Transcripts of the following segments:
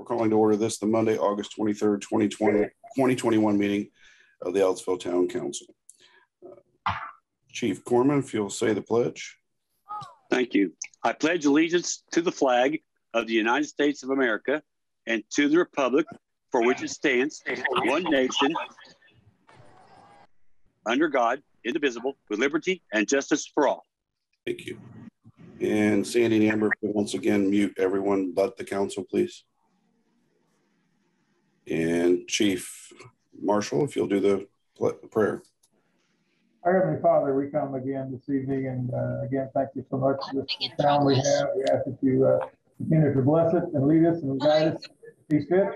we're calling to order this, the Monday, August 23rd, 2021 meeting of the Ellettsville Town Council. Chief Corman, if you'll say the pledge. Thank you. I pledge allegiance to the flag of the United States of America and to the republic for which it stands, one nation, under God, indivisible, with liberty and justice for all. Thank you. And Sandy and Amber, once again, mute everyone but the council, please. And Chief Marshall, if you'll do the prayer. Our Heavenly Father, we come again this evening, and again, thank you so much for this town we have. We ask that you continue to bless it and lead us and guide us to see fit.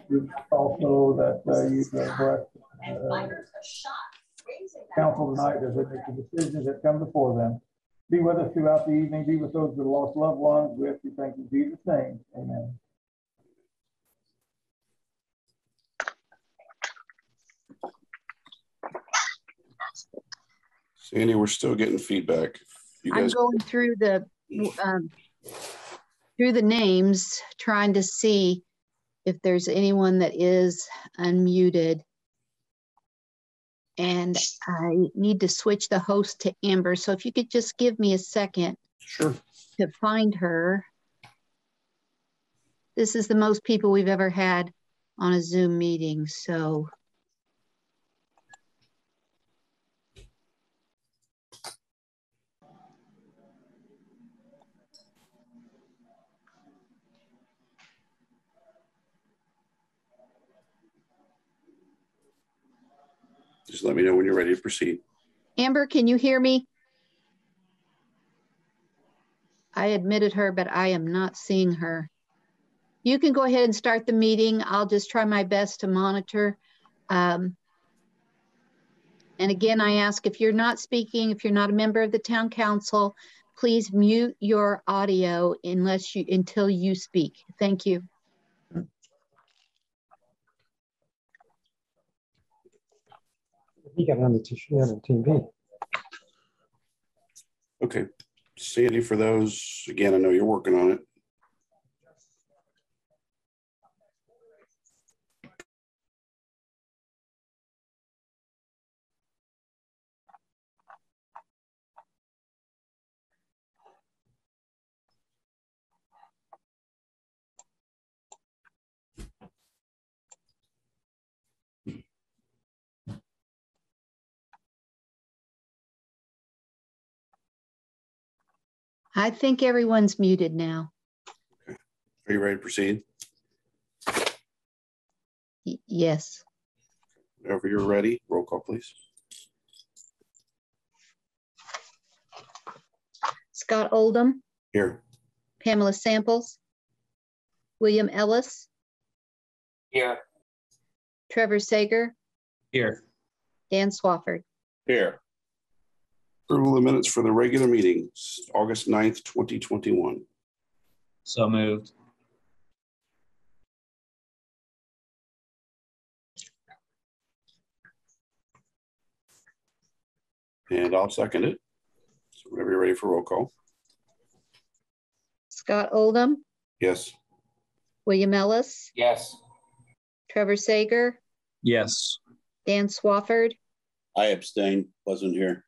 We also that you bless council tonight as they make the decisions that come before them. Be with us throughout the evening. Be with those that lost loved ones. We ask you, thank you in Jesus' name. Amen. Sandy, we're still getting feedback. I'm going through the names, trying to see if there's anyone that is unmuted. And I need to switch the host to Amber. So if you could just give me a second. Sure. To find her. This is the most people we've ever had on a Zoom meeting. So. Just let me know when you're ready to proceed. Amber, can you hear me? I admitted her, but I am not seeing her. You can go ahead and start the meeting. I'll just try my best to monitor. And again, I ask if you're not speaking, if you're not a member of the town council, please mute your audio until you speak. Thank you. He got on the TV. Okay. Sandy, for those, again, I know you're working on it. I think everyone's muted now. Okay. Are you ready to proceed? Yes. Whenever you're ready, roll call, please. Scott Oldham. Here. Pamela Samples. William Ellis. Here. Trevor Sager. Here. Dan Swafford. Here. Approval of minutes for the regular meetings, August 9th, 2021. So moved. And I'll second it. So whenever you're ready for roll call. Scott Oldham. Yes. William Ellis. Yes. Trevor Sager. Yes. Dan Swafford. I abstain, wasn't here.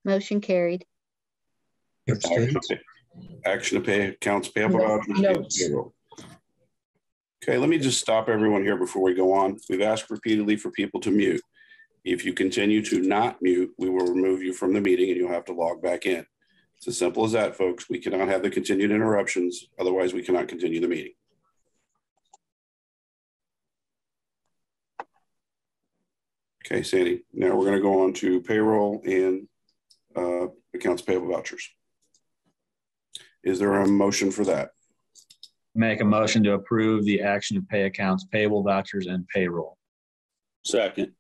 Motion carried. Action to pay accounts payable vouchers. Okay, let me just stop everyone here before we go on. We've asked repeatedly for people to mute. If you continue to not mute, we will remove you from the meeting and you'll have to log back in. It's as simple as that, folks. We cannot have the continued interruptions. Otherwise, we cannot continue the meeting. Okay, Sandy. Now we're going to go on to payroll and accounts payable vouchers. Is there a motion for that? Make a motion to approve the action to pay accounts payable vouchers and payroll. Second.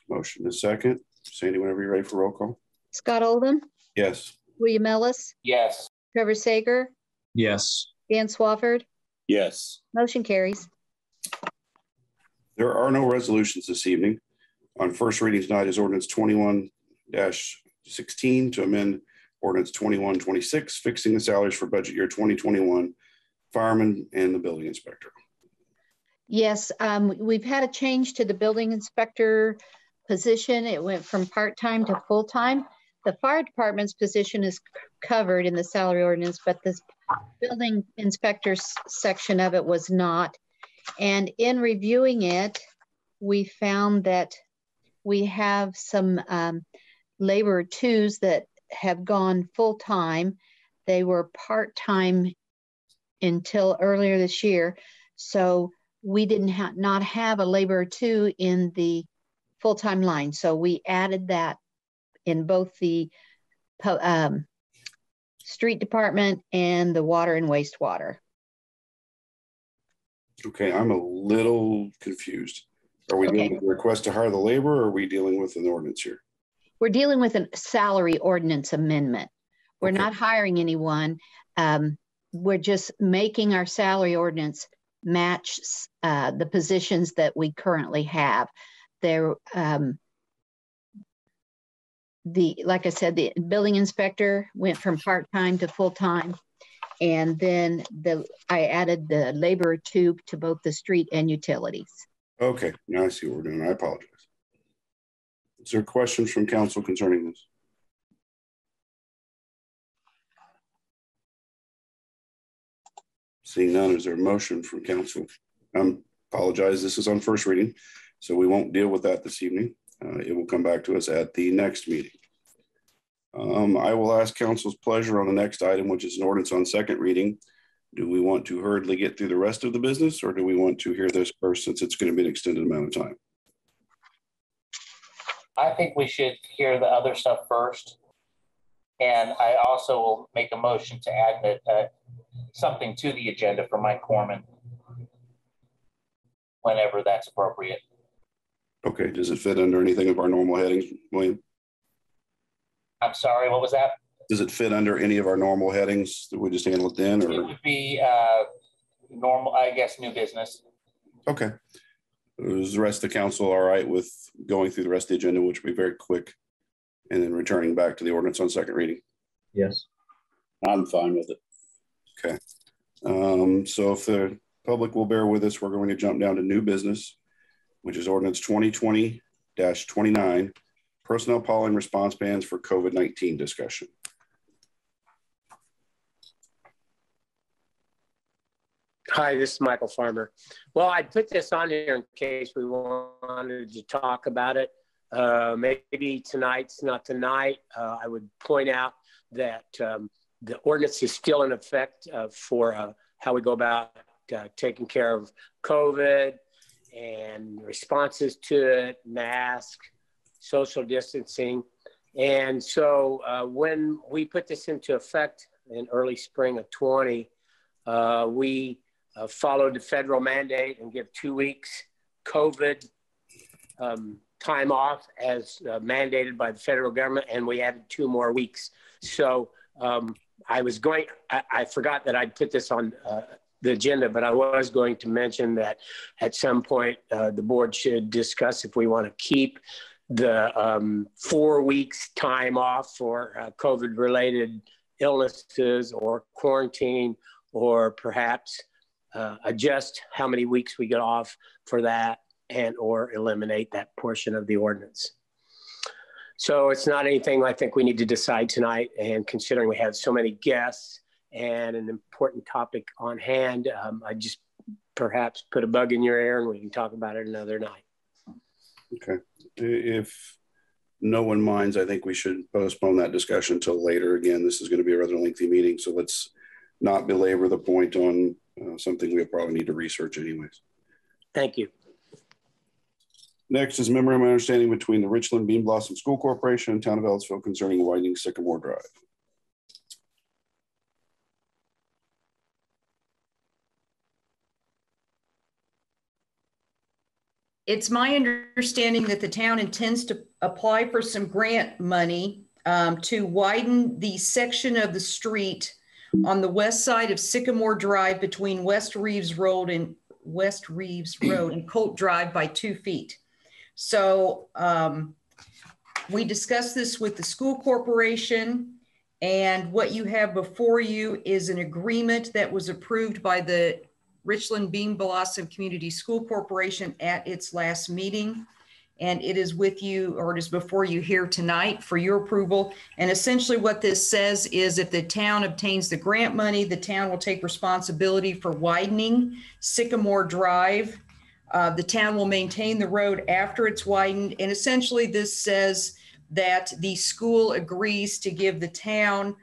Motion is second. Sandy, whenever you're ready for roll call. Scott Oldham. Yes. William Ellis. Yes. Trevor Sager. Yes. Dan Swafford. Yes. Motion carries. There are no resolutions this evening. On first reading tonight is ordinance 21-16 to amend ordinance 21-26, fixing the salaries for budget year 2021 fireman, and the building inspector. Yes, we've had a change to the building inspector position. It went from part-time to full-time. The fire department's position is covered in the salary ordinance, but this building inspector's section of it was not. And in reviewing it, we found that we have some laborer twos that have gone full-time. They were part-time until earlier this year. So we didn't not have a laborer two in the full-time line. So we added that in both the street department and the water and wastewater. Okay, I'm a little confused. Are we dealing with a request to hire the laborer, or are we dealing with an ordinance here? We're dealing with a salary ordinance amendment. We're not hiring anyone. We're just making our salary ordinance match the positions that we currently have. There, like I said, the building inspector went from part-time to full-time. And then I added the laborer two to both the street and utilities. Okay, now I see what we're doing. I apologize. Is there questions from council concerning this? Seeing none, is there a motion from council? Apologize, this is on first reading, so we won't deal with that this evening. It will come back to us at the next meeting. I will ask council's pleasure on the next item, which is an ordinance on second reading. Do we want to hurriedly get through the rest of the business, or do we want to hear this first, since it's going to be an extended amount of time? I think we should hear the other stuff first. And I also will make a motion to add something to the agenda for Mike Corman whenever that's appropriate. Okay, does it fit under anything of our normal headings, William? I'm sorry, what was that? Does it fit under any of our normal headings that we just handle it then? Or? It would be normal, I guess, new business. Okay. Is the rest of the council all right with going through the rest of the agenda, which will be very quick, and then returning back to the ordinance on second reading? Yes. I'm fine with it. Okay. So if the public will bear with us, we're going to jump down to new business, which is ordinance 2020-29, personnel polling response bans for COVID-19 discussion. Hi, this is Michael Farmer. Well, I put this on here in case we wanted to talk about it. Maybe tonight's not tonight. I would point out that the ordinance is still in effect for how we go about taking care of COVID and responses to it, mask, social distancing. And so when we put this into effect in early spring of 20, we followed the federal mandate and give 2 weeks COVID time off as mandated by the federal government, and we added 2 more weeks. So I forgot that I'd put this on the agenda, but I was going to mention that at some point the board should discuss if we want to keep the 4 weeks time off for COVID related illnesses or quarantine, or perhaps adjust how many weeks we get off for that, and or eliminate that portion of the ordinance. So it's not anything I think we need to decide tonight, and considering we have so many guests and an important topic on hand, I just perhaps put a bug in your ear and we can talk about it another night. Okay. If no one minds, I think we should postpone that discussion until later. Again, this is going to be a rather lengthy meeting, so let's not belabor the point on something we'll probably need to research anyways. Thank you. Next is memorandum of understanding between the Richland Bean Blossom School Corporation and Town of Ellettsville concerning widening Sycamore Drive. It's my understanding that the town intends to apply for some grant money to widen the section of the street on the west side of Sycamore Drive between West Reeves Road and Colt Drive by 2 feet. So we discussed this with the school corporation, And what you have before you is an agreement that was approved by the Richland Bean Blossom Community School Corporation at its last meeting. And it is with you, or it is before you here tonight for your approval. And essentially what this says is if the town obtains the grant money, the town will take responsibility for widening Sycamore Drive. The town will maintain the road after it's widened. And essentially this says that the school agrees to give the town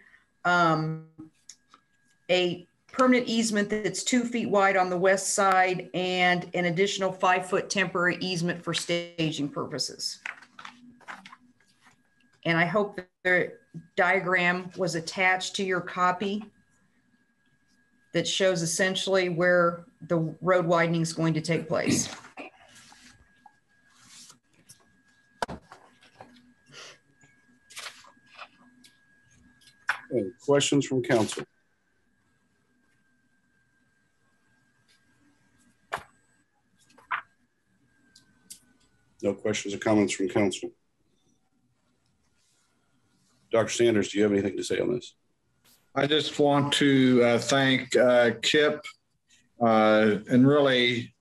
a permanent easement that's 2 feet wide on the west side and an additional 5-foot temporary easement for staging purposes. And I hope that the diagram was attached to your copy that shows essentially where the road widening is going to take place. Any questions from council? No questions or comments from council. Dr. Sanders, do you have anything to say on this? I just want to thank Kip and really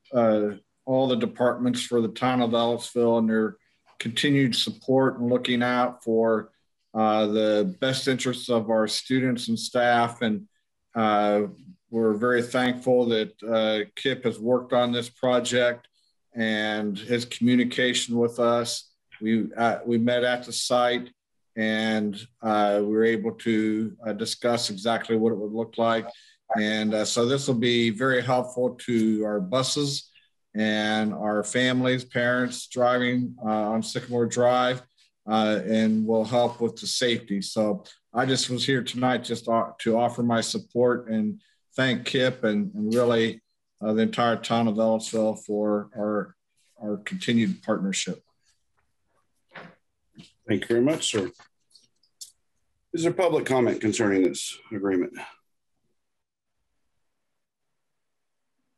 all the departments for the town of Ellettsville and their continued support and looking out for the best interests of our students and staff. And we're very thankful that Kip has worked on this project and his communication with us. We met at the site and we were able to discuss exactly what it would look like. And so this will be very helpful to our buses and our families, parents driving on Sycamore Drive, and will help with the safety. So I just was here tonight just to offer my support and thank Kip and really the entire town of Ellettsville for our continued partnership. Thank you very much, sir. Is there public comment concerning this agreement?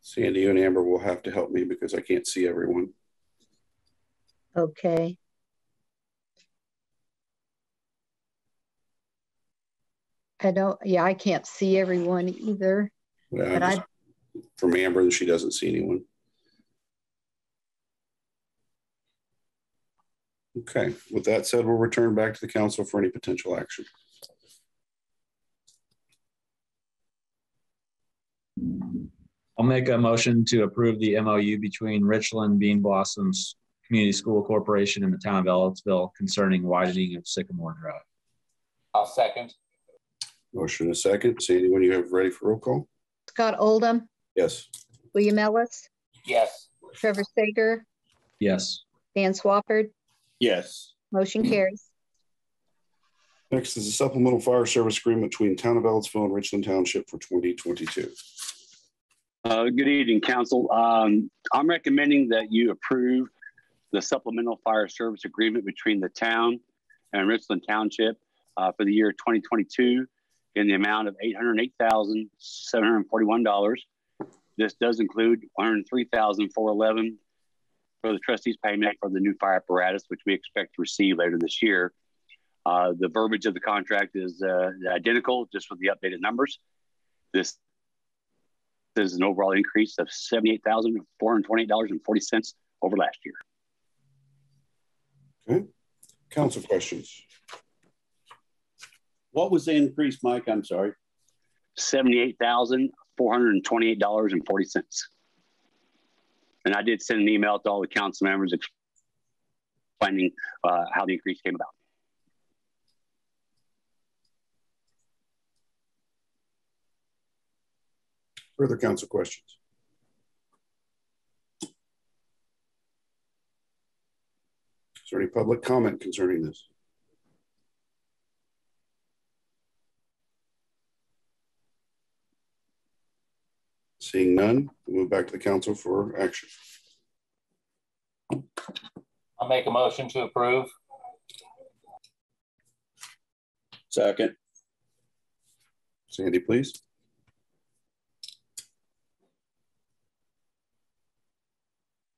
Sandy, you and Amber will have to help me because I can't see everyone. Okay. I can't see everyone either. Yeah, but from Amber, she doesn't see anyone. Okay, with that said, we'll return back to the council for any potential action. I'll make a motion to approve the MOU between Richland Bean Blossoms Community School Corporation and the town of Ellettsville concerning widening of Sycamore Drive. I'll second. Motion and a second. Sandy, when you have ready for roll call. Scott Oldham. Yes. William Ellis. Yes. Trevor Sager. Yes. Dan Swafford. Yes. Motion carries. Next is a supplemental fire service agreement between town of Ellettsville and Richland Township for 2022. Good evening, council. I'm recommending that you approve the supplemental fire service agreement between the town and Richland Township for the year 2022 in the amount of $808,741. This does include $103,411 for the trustees' payment for the new fire apparatus, which we expect to receive later this year. The verbiage of the contract is identical, just with the updated numbers. This is an overall increase of $78,428.40 over last year. Okay. Council questions. What was the increase, Mike? I'm sorry. $78,428.40. And I did send an email to all the council members explaining how the increase came about. Further council questions? Is there any public comment concerning this? Seeing none, we'll move back to the council for action. I'll make a motion to approve. Second. Sandy, please.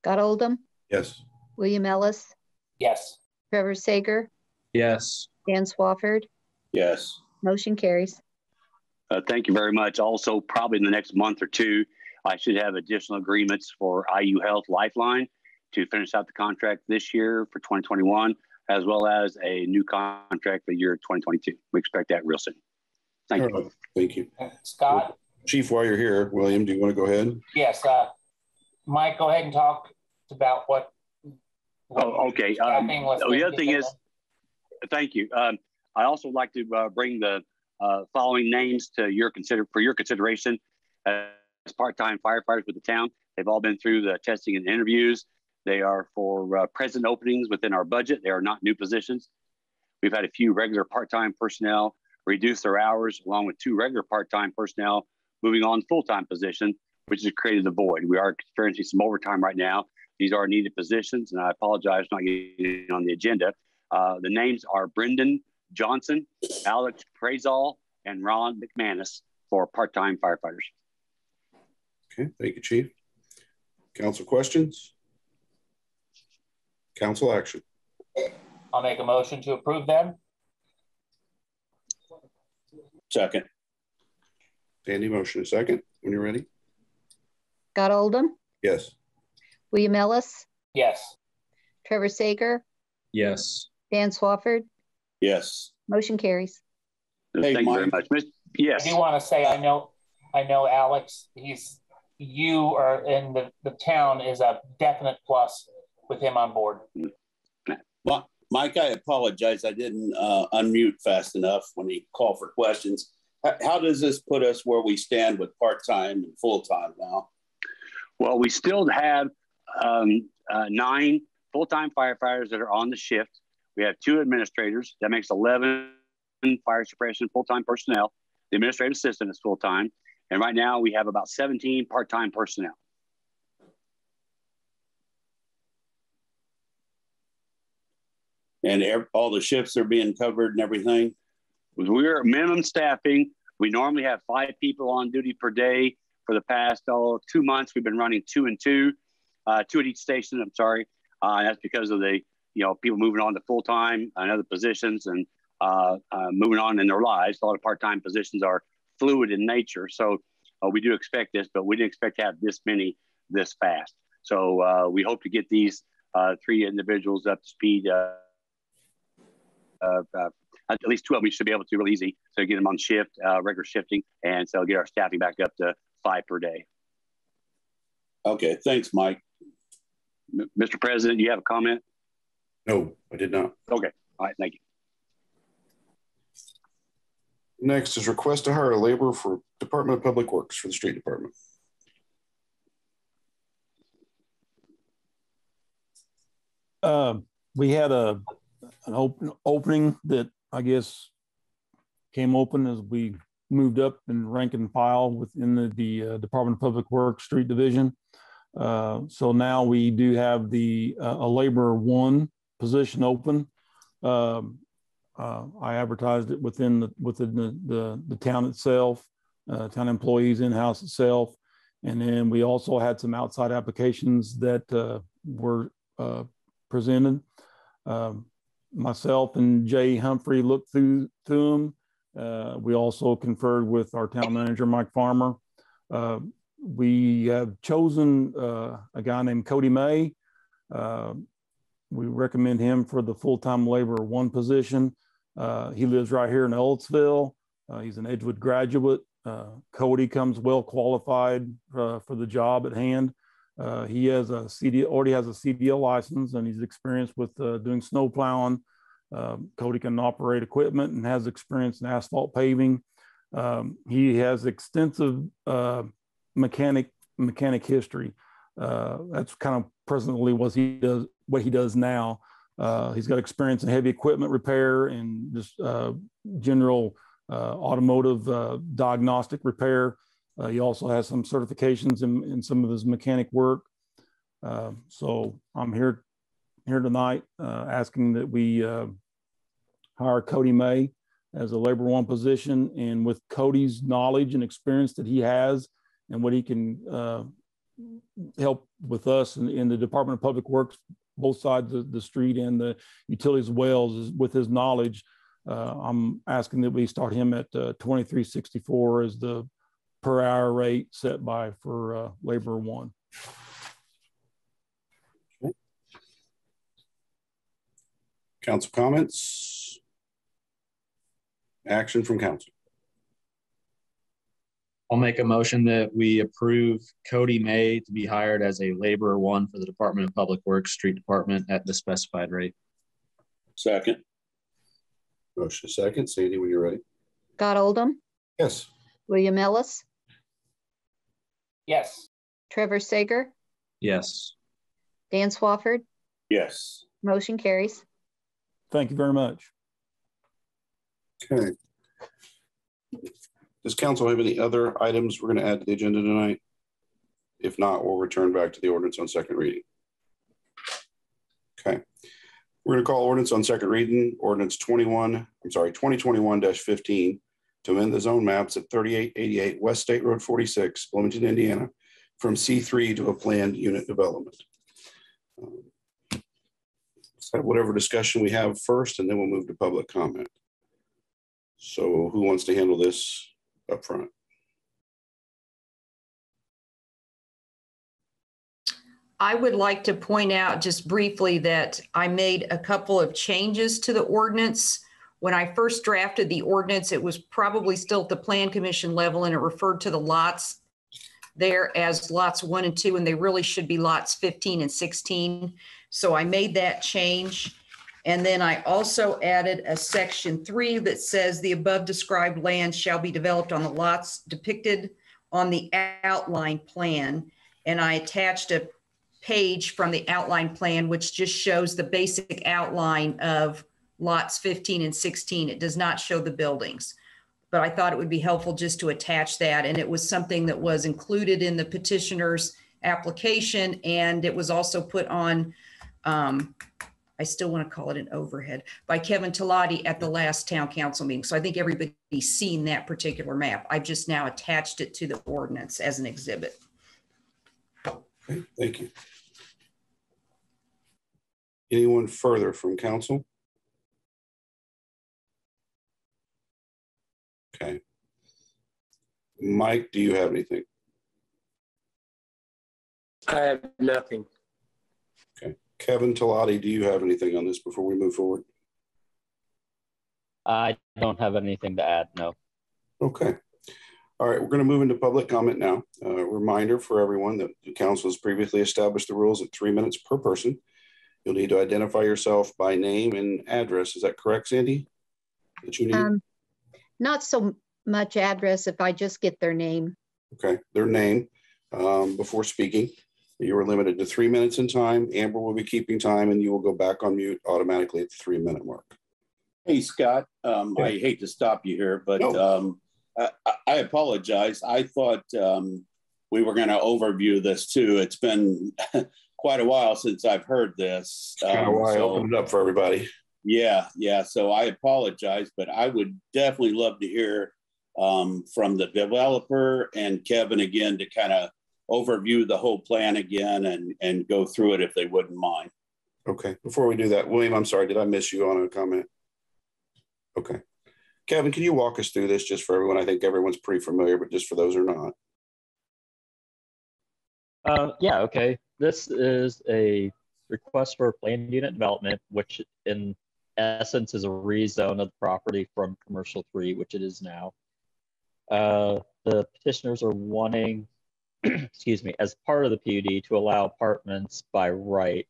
Scott Oldham. Yes. William Ellis. Yes. Trevor Sager. Yes. Dan Swafford. Yes. Motion carries. Thank you very much. Also, probably in the next month or two, I should have additional agreements for IU Health Lifeline to finish out the contract this year for 2021, as well as a new contract for the year 2022. We expect that real soon. Thank you. Right. Thank you. Scott? Chief, while you're here, William, do you want to go ahead? Yes. Mike, go ahead and talk about what okay. The other thing is, thank you. I also like to bring the following names to for your consideration as part-time firefighters with the town. They've all been through the testing and interviews. They are for present openings within our budget. They are not new positions. We've had a few regular part-time personnel reduce their hours, along with 2 regular part-time personnel moving on full-time position, which has created a void. We are experiencing some overtime right now. These are needed positions, and I apologize for not getting on the agenda. The names are Brendan Johnson, Alex Prazal, and Ron McManus for part-time firefighters. Okay, thank you, Chief. Council questions? Council action. I'll make a motion to approve them. Second. Sandy, motion a second when you're ready. Scott Oldham, Yes. William Ellis, Yes. Trevor Sager, Yes. Dan Swafford. Yes. Motion carries. Hey, Thank you very much. Yes. I do want to say, I know Alex, you are in the town is a definite plus with him on board. Well, Mike, I apologize. I didn't unmute fast enough when he called for questions. How does this put us where we stand with part-time and full-time now? Well, we still have 9 full-time firefighters that are on the shift. We have 2 administrators. That makes 11 fire suppression full-time personnel. The administrative assistant is full-time. And right now we have about 17 part-time personnel. And all the shifts are being covered and everything? We're minimum staffing. We normally have 5 people on duty per day. For the past 2 months, we've been running 2 and 2, 2 at each station. I'm sorry. That's because of the people moving on to full-time and other positions and moving on in their lives. A lot of part-time positions are fluid in nature. So we do expect this, but we didn't expect to have this many this fast. So we hope to get these 3 individuals up to speed. At least 2 of them we should be able to real easy. So get them on shift, regular shifting, and so get our staffing back up to 5 per day. Okay, thanks, Mike. Mr. President, you have a comment? No, I did not. Okay, all right, thank you. Next is request to hire a laborer for Department of Public Works for the street department. We had an opening that I guess came open as we moved up in rank and file within the Department of Public Works Street Division. So now we do have a laborer 1 position open. I advertised it within the town itself, town employees in-house itself. And then we also had some outside applications that were presented. Myself and Jay Humphrey looked through them. We also conferred with our town manager, Mike Farmer. We have chosen a guy named Cody May. We recommend him for the full-time laborer 1 position. He lives right here in Ellettsville. He's an Edgewood graduate. Cody comes well qualified for the job at hand. He has already has a CDL license, and he's experienced with doing snow plowing. Cody can operate equipment and has experience in asphalt paving. He has extensive mechanic history. That's kind of presently what he does now. He's got experience in heavy equipment repair and just general automotive diagnostic repair. He also has some certifications in some of his mechanic work. So I'm here tonight asking that we hire Cody May as a laborer 1 position. And with Cody's knowledge and experience that he has and what he can help with us in the Department of Public Works, both sides of the street and the utilities wells, with his knowledge, I'm asking that we start him at $23.64 as the per hour rate set by for laborer one. Okay. Council comments? Action from council. I'll make a motion that we approve Cody May to be hired as a laborer one for the Department of Public Works Street Department at the specified rate. Second. Motion second. Sandy, when you're ready. Scott Oldham, Yes. William Ellis, Yes. Trevor Sager, Yes. Dan Swafford. Yes. Motion carries. Thank you very much. Okay. Does council have any other items we're going to add to the agenda tonight? If not, we'll return back to the ordinance on second reading. Okay. We're going to call ordinance on second reading, ordinance 2021-15 to amend the zone maps at 3888 West State Road 46, Bloomington, Indiana, from C3 to a planned unit development. So whatever discussion we have first, and then we'll move to public comment. So who wants to handle this up front? I would like to point out just briefly that I made a couple of changes to the ordinance. When I first drafted the ordinance, it was probably still at the Plan Commission level, and it referred to the lots there as lots 1 and 2, and they really should be lots 15 and 16. So I made that change. And then I also added a section 3 that says the above described land shall be developed on the lots depicted on the outline plan. And I attached a page from the outline plan, which just shows the basic outline of lots 15 and 16. It does not show the buildings, but I thought it would be helpful just to attach that. And it was something that was included in the petitioner's application. And it was also put on, I still want to call it an overhead, by Kevin Talati at the last town council meeting. So I think everybody's seen that particular map. I've just now attached it to the ordinance as an exhibit. Okay, thank you. Anyone further from council? Okay. Mike, do you have anything? I have nothing. Okay. Kevin Talati, do you have anything on this before we move forward? I don't have anything to add, no. Okay. All right, we're going to move into public comment now. A reminder for everyone that the council has previously established the rules at 3 minutes per person. You'll need to identify yourself by name and address. Is that correct, Sandy? That you need? Not so much address if I just get their name. Okay, their name before speaking. You are limited to 3 minutes in time. Amber will be keeping time, and you will go back on mute automatically at the 3 minute mark. Hey, Scott, I hate to stop you here, but no. I apologize. I thought we were going to overview this too. It's been quite a while since I've heard this. Kind of why I opened it up for everybody. Yeah. So I apologize, but I would definitely love to hear from the developer and Kevin again to kind of overview the whole plan again and go through it if they wouldn't mind. Okay. Before we do that, William, I'm sorry, did I miss you on a comment? Okay. Kevin, can you walk us through this just for everyone? I think everyone's pretty familiar, but just for those who are not. Yeah, okay. This is a request for planned unit development, which in essence is a rezone of the property from commercial 3, which it is now. The petitioners are wanting, excuse me, as part of the PUD to allow apartments by right.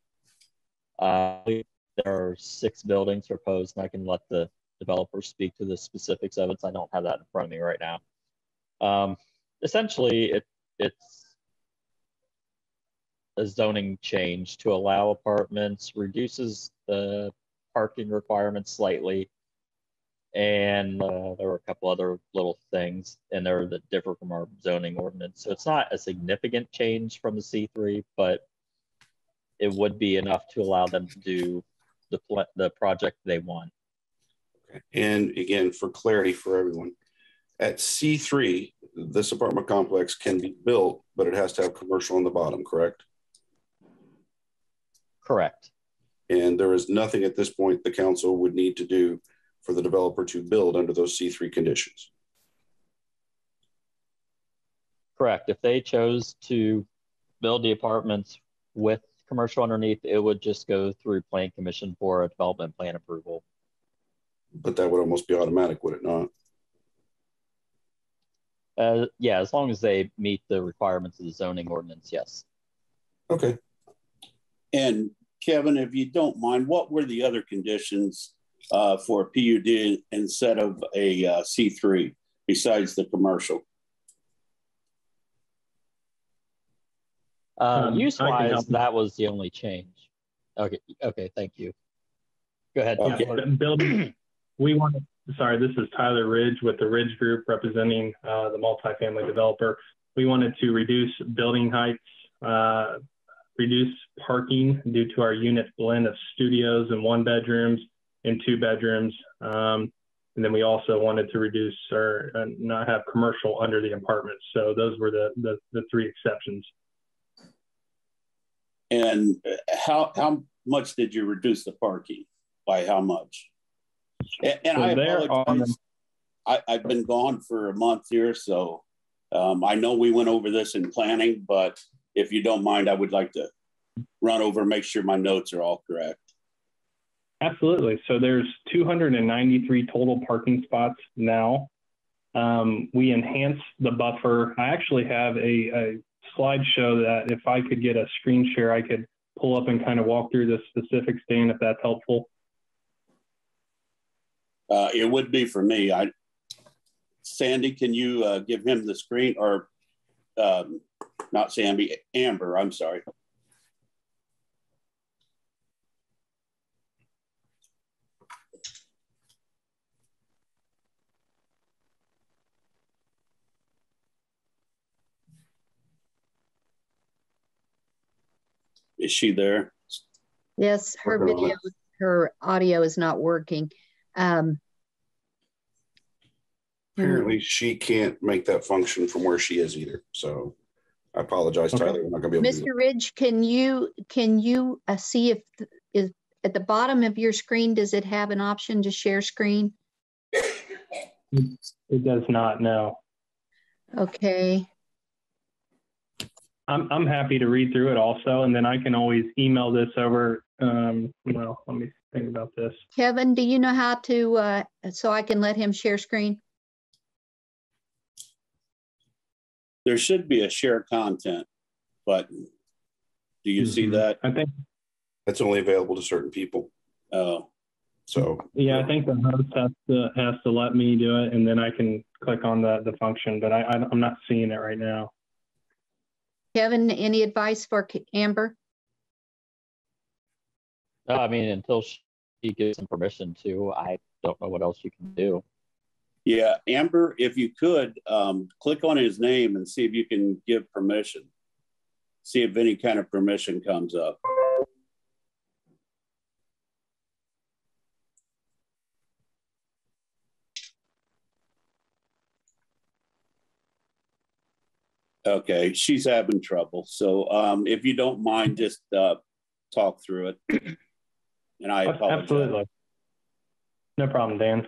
There are 6 buildings proposed, and I can let the developers speak to the specifics of it. So I don't have that in front of me right now. Essentially, it's a zoning change to allow apartments, reduces the parking requirements slightly, and there were a couple other little things in there that differ from our zoning ordinance. So it's not a significant change from the C3, but it would be enough to allow them to do the project they want. And again, for clarity for everyone, at C3, this apartment complex can be built, but it has to have commercial on the bottom, correct? Correct. And there is nothing at this point the council would need to do for the developer to build under those C3 conditions. Correct. If they chose to build the apartments with commercial underneath, it would just go through Plan Commission for a development plan approval. But that would almost be automatic, would it not? Yeah, as long as they meet the requirements of the zoning ordinance, yes. Okay. And Kevin, if you don't mind, what were the other conditions for a PUD instead of a C3 besides the commercial? Use-wise, that was the only change. Okay, thank you. Go ahead. Okay. Building, we wanted, sorry, this is Tyler Ridge with the Ridge Group representing the multifamily developer. We wanted to reduce building heights, reduce parking due to our unit blend of studios and 1 bedrooms and 2 bedrooms. And then we also wanted to reduce or not have commercial under the apartments. So those were the 3 exceptions. And how much did you reduce the parking? By how much? And so I apologize. I've been gone for a month here, so I know we went over this in planning, but if you don't mind, I would like to run over and make sure my notes are all correct. Absolutely. So there's 293 total parking spots now. We enhanced the buffer. I actually have a slideshow that if I could get a screen share, I could pull up and kind of walk through the specifics, Dan, if that's helpful. It would be for me. Sandy, can you give him the screen, or not Sandy, Amber, I'm sorry. Is she there? Yes, her video, her audio is not working. Apparently she can't make that function from where she is either. So I apologize, Tyler. We're not gonna be able to do Mr. Ridge, can you see if is at the bottom of your screen, does it have an option to share screen? It does not, no. Okay. I'm happy to read through it also, and then I can always email this over. Well, let me think about this. Kevin, do you know how to, so I can let him share screen? There should be a share content button. Do you see that? I think that's only available to certain people. Oh, so yeah, I think the host has to let me do it, and then I can click on the function. But I'm not seeing it right now. Kevin, any advice for Amber? No, I mean, until she gives some permission to, I don't know what else you can do. Yeah, Amber, if you could, click on his name and see if you can give permission. See if any kind of permission comes up. Okay, she's having trouble. So if you don't mind, just talk through it. And I apologize. Absolutely. No problem, Dan.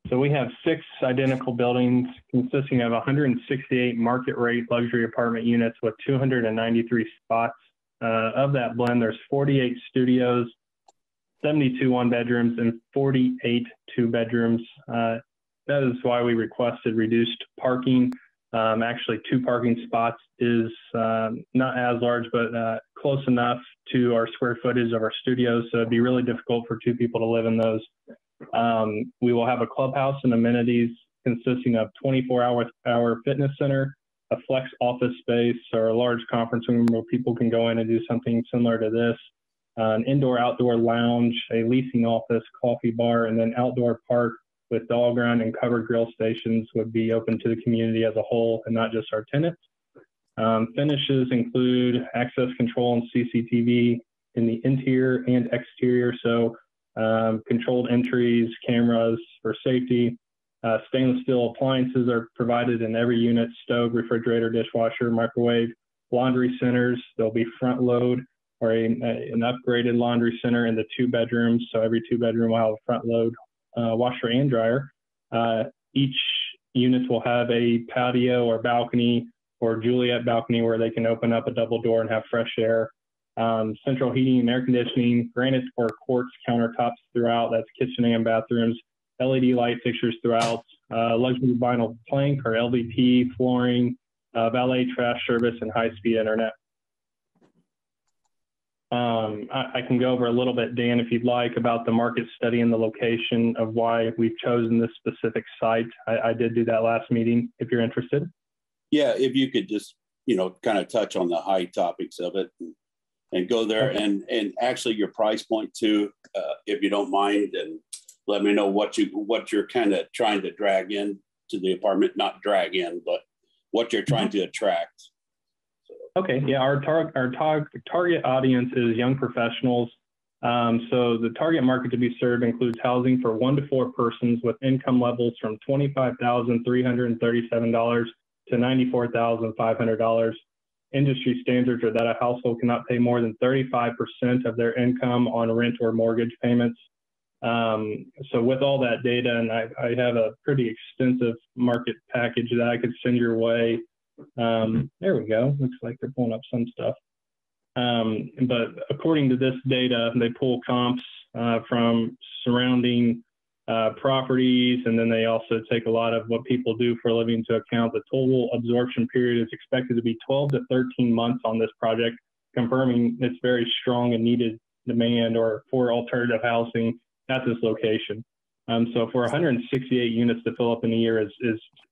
So we have 6 identical buildings consisting of 168 market rate luxury apartment units with 293 spots. Of that blend, there's 48 studios, 72 1 bedrooms, and 48 2 bedrooms. That is why we requested reduced parking. Actually, 2 parking spots is not as large, but close enough to our square footage of our studios. So it'd be really difficult for 2 people to live in those. We will have a clubhouse and amenities consisting of 24-hour fitness center, a flex office space, or a large conference room where people can go in and do something similar to this, an indoor-outdoor lounge, a leasing office, coffee bar, and then outdoor park with dog run and covered grill stations would be open to the community as a whole and not just our tenants. Finishes include access control and CCTV in the interior and exterior. So controlled entries, cameras for safety. Stainless steel appliances are provided in every unit: stove, refrigerator, dishwasher, microwave. Laundry centers, there'll be front load or an upgraded laundry center in the 2 bedrooms. So every 2 bedroom will have a front load washer and dryer. Each unit will have a patio or balcony or Juliet balcony where they can open up a double door and have fresh air. Central heating and air conditioning, granite or quartz countertops throughout, that's kitchen and bathrooms, LED light fixtures throughout, luxury vinyl plank or LVP flooring, valet trash service, and high-speed internet. I can go over a little bit, Dan, if you'd like, about the market study and the location of why we've chosen this specific site. I did do that last meeting, if you're interested. Yeah, if you could just, you know, kind of touch on the high topics of it and go there, and actually your price point too, if you don't mind, and let me know what you're kind of trying to drag in to the apartment, not drag in, but what you're trying to attract. Okay, yeah, our target audience is young professionals. So the target market to be served includes housing for 1 to 4 persons with income levels from $25,337 to $94,500. Industry standards are that a household cannot pay more than 35% of their income on rent or mortgage payments. So with all that data, and I have a pretty extensive market package that I could send your way. There we go. Looks like they're pulling up some stuff. But according to this data, they pull comps from surrounding properties, and then they also take a lot of what people do for a living into account. The total absorption period is expected to be 12 to 13 months on this project, confirming its very strong and needed demand or for alternative housing at this location. So for 168 units to fill up in a year is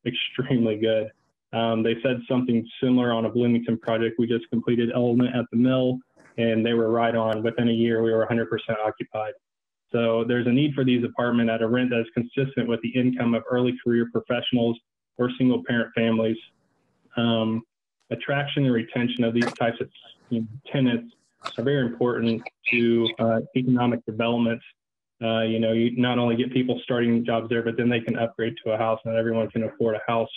extremely good. They said something similar on a Bloomington project we just completed, Element at the Mill, and they were right on. Within a year, we were 100% occupied. So there's a need for these apartments at a rent that is consistent with the income of early career professionals or single parent families. Attraction and retention of these types of tenants are very important to economic development. You not only get people starting jobs there, but then they can upgrade to a house. Not everyone can afford a house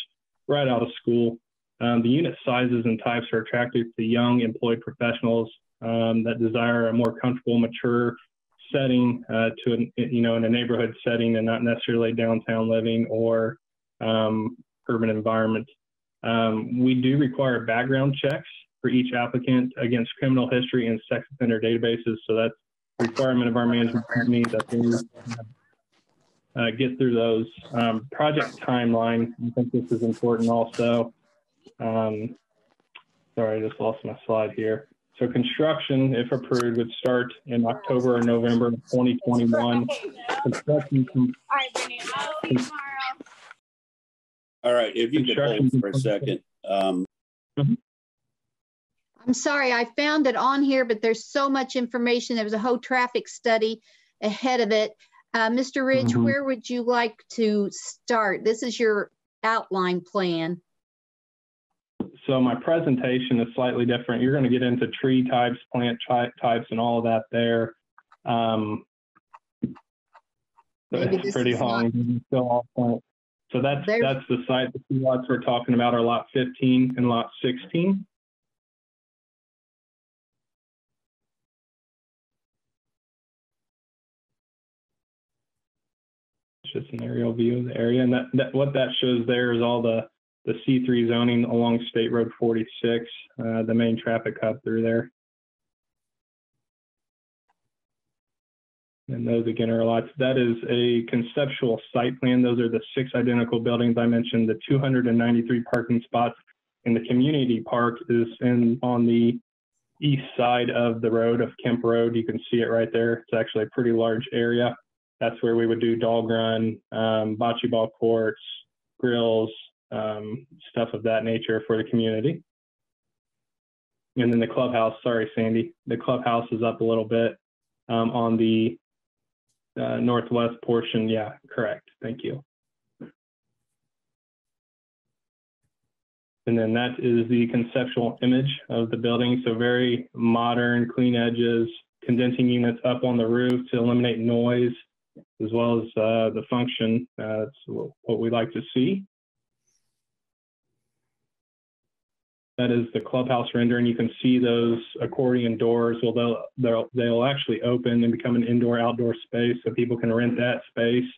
right out of school. The unit sizes and types are attractive to young employed professionals that desire a more comfortable, mature setting in a neighborhood setting and not necessarily downtown living or urban environment. We do require background checks for each applicant against criminal history and sex offender databases. So that's a requirement of our management company that they get through those. Project timeline, I think this is important also. Sorry, I just lost my slide here. So construction, if approved, would start in October or November of 2021. Construction. All right, if you could hold for a second. I'm sorry, I found it on here, but there's so much information. There was a whole traffic study ahead of it. Mr. Ridge, where would you like to start? This is your outline plan. So my presentation is slightly different. You're going to get into tree types, plant types, and all of that there. It's pretty long. So that's the site. The 2 lots we're talking about are lot 15 and lot 16. It's just an aerial view of the area, and what that shows there is all the C3 zoning along State Road 46, the main traffic hub through there. And those again are lots. That is a conceptual site plan. Those are the 6 identical buildings I mentioned, the 293 parking spots. And the community park is on the east side of the road of Kemp Road. You can see it right there. It's actually a pretty large area. That's where we would do dog run, bocce ball courts, grills, stuff of that nature for the community. And then the clubhouse, sorry, Sandy, the clubhouse is up a little bit on the northwest portion. Yeah, correct. Thank you. And then that is the conceptual image of the building. So very modern, clean edges, condensing units up on the roof to eliminate noise, as well as the function. That's what we like to see. That is the clubhouse rendering. You can see those accordion doors. Well, they'll actually open and become an indoor-outdoor space, so people can rent that space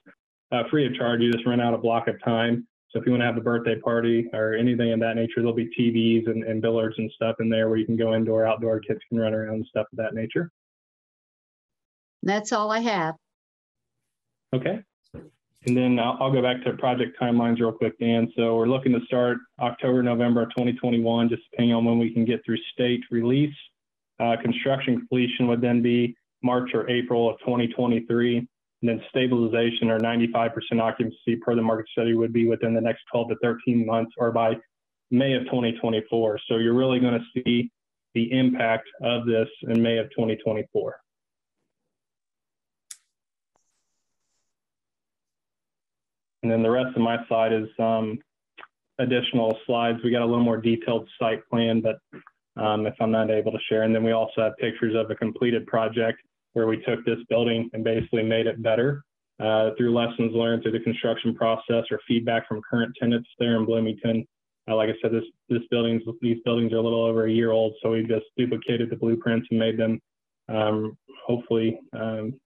free of charge. You just rent out a block of time. So if you want to have a birthday party or anything of that nature, there'll be TVs and billiards and stuff in there where you can go indoor, outdoor, kids can run around and stuff of that nature. That's all I have. Okay. And then I'll go back to project timelines real quick, Dan. So we're looking to start October, November of 2021, just depending on when we can get through state release. Construction completion would then be March or April of 2023. And then stabilization or 95% occupancy per the market study would be within the next 12 to 13 months or by May of 2024. So you're really going to see the impact of this in May of 2024. And then the rest of my slide is additional slides. We got a little more detailed site plan, but if I'm not able to share. And then we also have pictures of a completed project where we took this building and basically made it better through lessons learned through the construction process or feedback from current tenants there in Bloomington. Like I said, these buildings are a little over a year old, so we just duplicated the blueprints and made them hopefully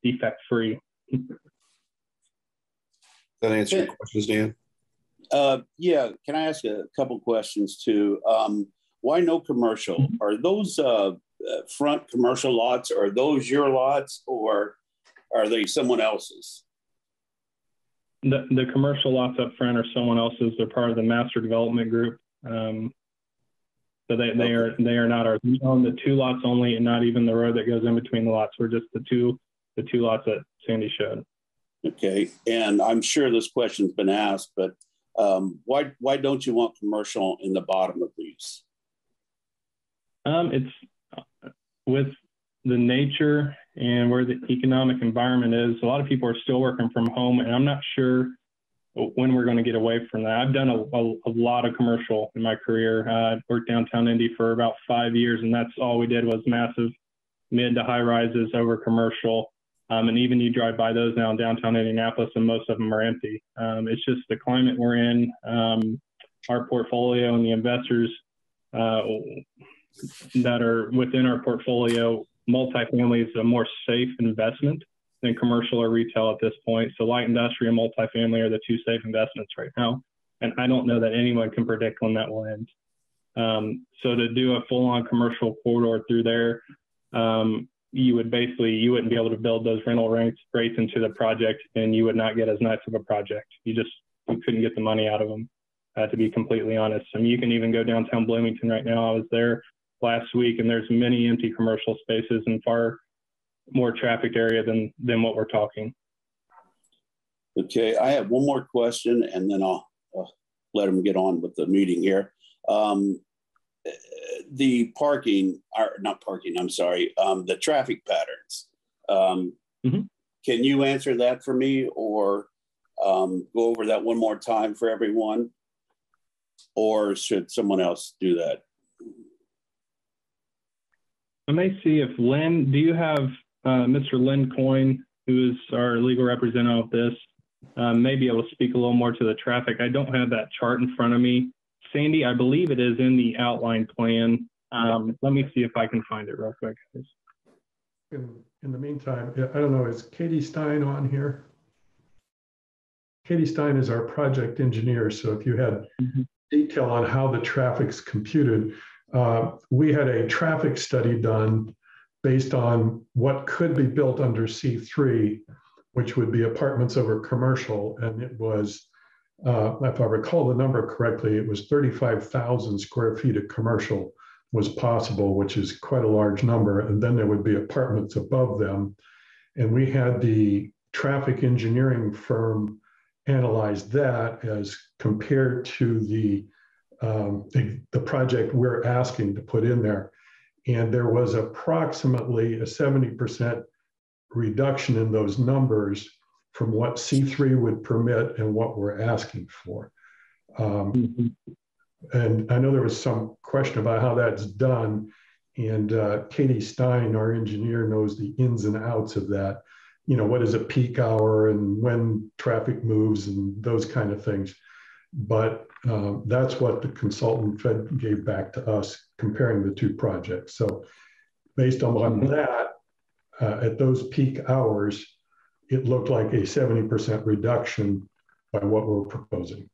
defect-free. That answer your questions, Dan? Yeah, can I ask a couple questions too? Why no commercial? Are those front commercial lots, are those your lots or are they someone else's? The commercial lots up front are someone else's. They're part of the master development group. So they are not ours. We own the 2 lots only and not even the road that goes in between the lots. We're just the two lots that Sandy showed. Okay, and I'm sure this question's been asked, but why don't you want commercial in the bottom of these? It's with the nature and where the economic environment is. A lot of people are still working from home, and I'm not sure when we're going to get away from that. I've done a lot of commercial in my career. I worked downtown Indy for about 5 years, and that's all we did was massive mid to high rises over commercial. And even you drive by those now in downtown Indianapolis, and most of them are empty. It's just the climate we're in, our portfolio and the investors that are within our portfolio. Multifamily is a more safe investment than commercial or retail at this point. So light industrial and multifamily are the 2 safe investments right now. And I don't know that anyone can predict when that will end. So to do a full-on commercial corridor through there, you wouldn't be able to build those rental rates into the project, and you would not get as nice of a project. You couldn't get the money out of them, to be completely honest. I mean, you can even go downtown Bloomington right now. I was there last week, and there's many empty commercial spaces and far more trafficked area than what we're talking. Okay, I have one more question, and then I'll let them get on with the meeting here. The the traffic patterns. Can you answer that for me, or go over that one more time for everyone? Or should someone else do that? I may see if Lynn, do you have Mr. Lynn Coyne, who is our legal representative of this, may be able to speak a little more to the traffic. I don't have that chart in front of me. Sandy, I believe it is in the outline plan. Let me see if I can find it real quick. In the meantime, I don't know, is Katie Stein on here? Katie Stein is our project engineer. So if you had detail on how the traffic's computed, we had a traffic study done based on what could be built under C3, which would be apartments over commercial. And it was, if I recall the number correctly, it was 35,000 square feet of commercial was possible, which is quite a large number. And then there would be apartments above them. And we had the traffic engineering firm analyze that as compared to the project we're asking to put in there. And there was approximately a 70% reduction in those numbers from what C3 would permit and what we're asking for. And I know there was some question about how that's done. And Katie Stein, our engineer, knows the ins and outs of that. You know, what is a peak hour and when traffic moves and those kind of things. but that's what the consultant gave back to us comparing the two projects. So based on that, at those peak hours, it looked like a 70% reduction by what we're proposing.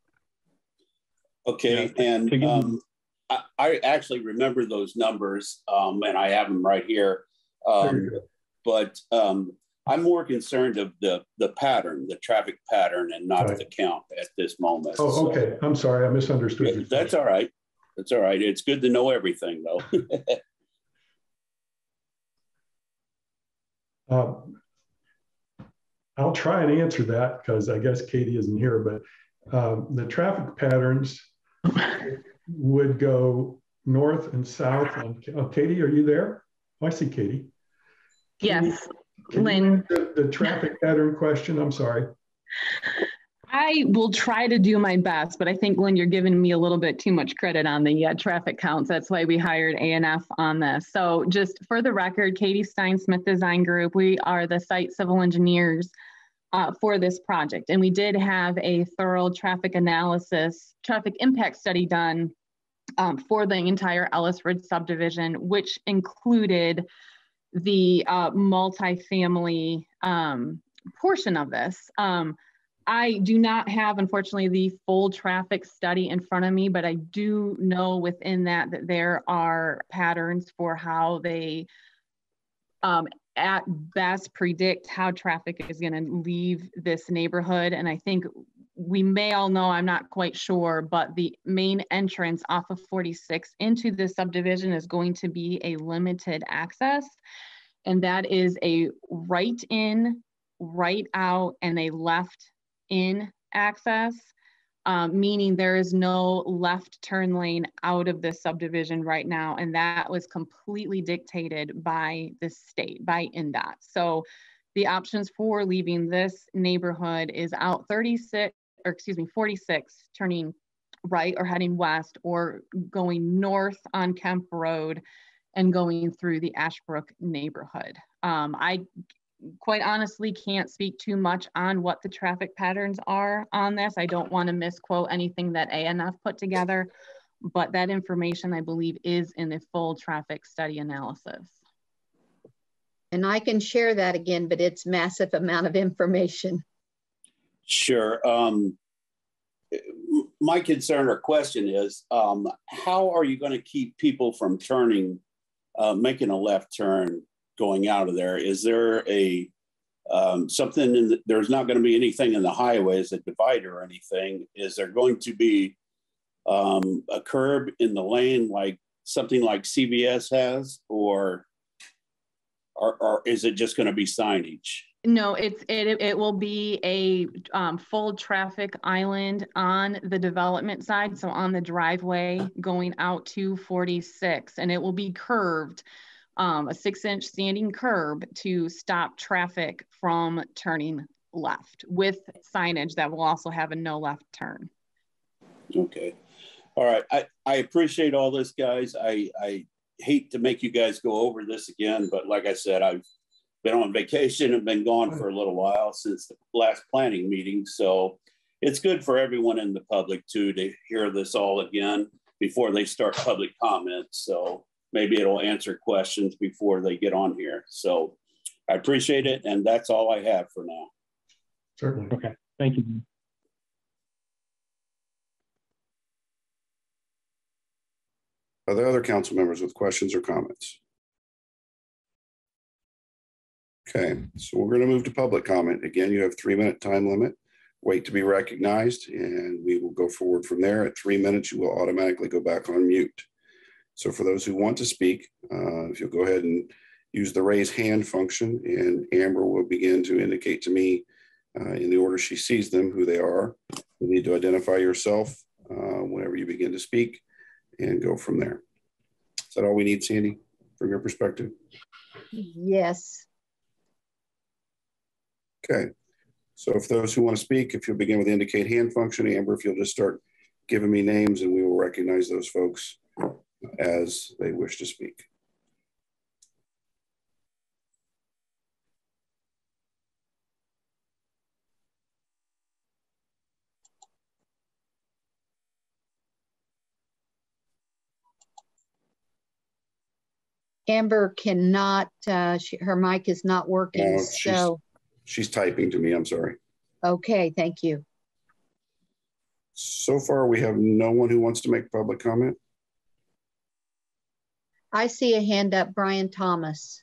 Okay, and I actually remember those numbers, and I have them right here. But I'm more concerned of the pattern, the traffic pattern, and not the count at this moment. Oh, okay. I'm sorry, I misunderstood you. That's all right. That's all right. It's good to know everything, though. I'll try and answer that because I guess Katie isn't here, but the traffic patterns would go north and south. Katie, are you there? Oh, I see Katie. Yes, Lynn. The traffic pattern question, I'm sorry. I will try to do my best, but I think, Lynn, you're giving me a little bit too much credit on the traffic counts. That's why we hired A&F on this. So just for the record, Katie Stein-Smith Design Group, we are the site civil engineers for this project. And we did have a thorough traffic analysis, traffic impact study done for the entire Ellettsville subdivision, which included the multifamily portion of this. I do not have, unfortunately, the full traffic study in front of me, but I do know within that there are patterns for how they at best predict how traffic is going to leave this neighborhood. And I think we may all know, I'm not quite sure, but the main entrance off of 46 into this subdivision is going to be a limited access. And that is a right in, right out, and a left in access, meaning there is no left turn lane out of this subdivision right now. And that was completely dictated by the state, by NDOT. So the options for leaving this neighborhood is out 46, or excuse me, 46, turning right or heading west, or going north on Kemp Road and going through the Ashbrook neighborhood. I quite honestly can't speak too much on what the traffic patterns are on this. I don't want to misquote anything that A&F put together, but that information I believe is in the full traffic study analysis. And I can share that again, but it's massive amount of information. Sure. My concern or question is, how are you going to keep people from turning, making a left turn going out of there? Is there a something in there's not going to be anything in the highway as a divider or anything? Is there going to be a curb in the lane like something like CVS has, or is it just going to be signage? No, it will be a full traffic island on the development side, so on the driveway going out to 46, and it will be curved, a 6-inch standing curb to stop traffic from turning left, with signage that will also have a no left turn. Okay. All right. I appreciate all this, guys. I hate to make you guys go over this again, but like I said, I've been on vacation and been gone for a little while since the last planning meeting. So it's good for everyone in the public too to hear this all again before they start public comments. So maybe it'll answer questions before they get on here. So I appreciate it. And that's all I have for now. Certainly. Okay. Thank you. Are there other council members with questions or comments? Okay, so we're going to move to public comment. Again, you have 3-minute time limit. Wait to be recognized, and we will go forward from there. At 3 minutes, you will automatically go back on mute. So for those who want to speak, if you'll go ahead and use the raise hand function, and Amber will begin to indicate to me in the order she sees them who they are. You need to identify yourself whenever you begin to speak and go from there. Is that all we need, Sandy, from your perspective? Yes. Okay, so if those who want to speak, if you'll begin with the indicate hand function, Amber, if you'll just start giving me names and we will recognize those folks as they wish to speak. Amber cannot, her mic is not working, she's typing to me, I'm sorry. Okay, thank you. So far, we have no one who wants to make public comment. I see a hand up, Brian Thomas.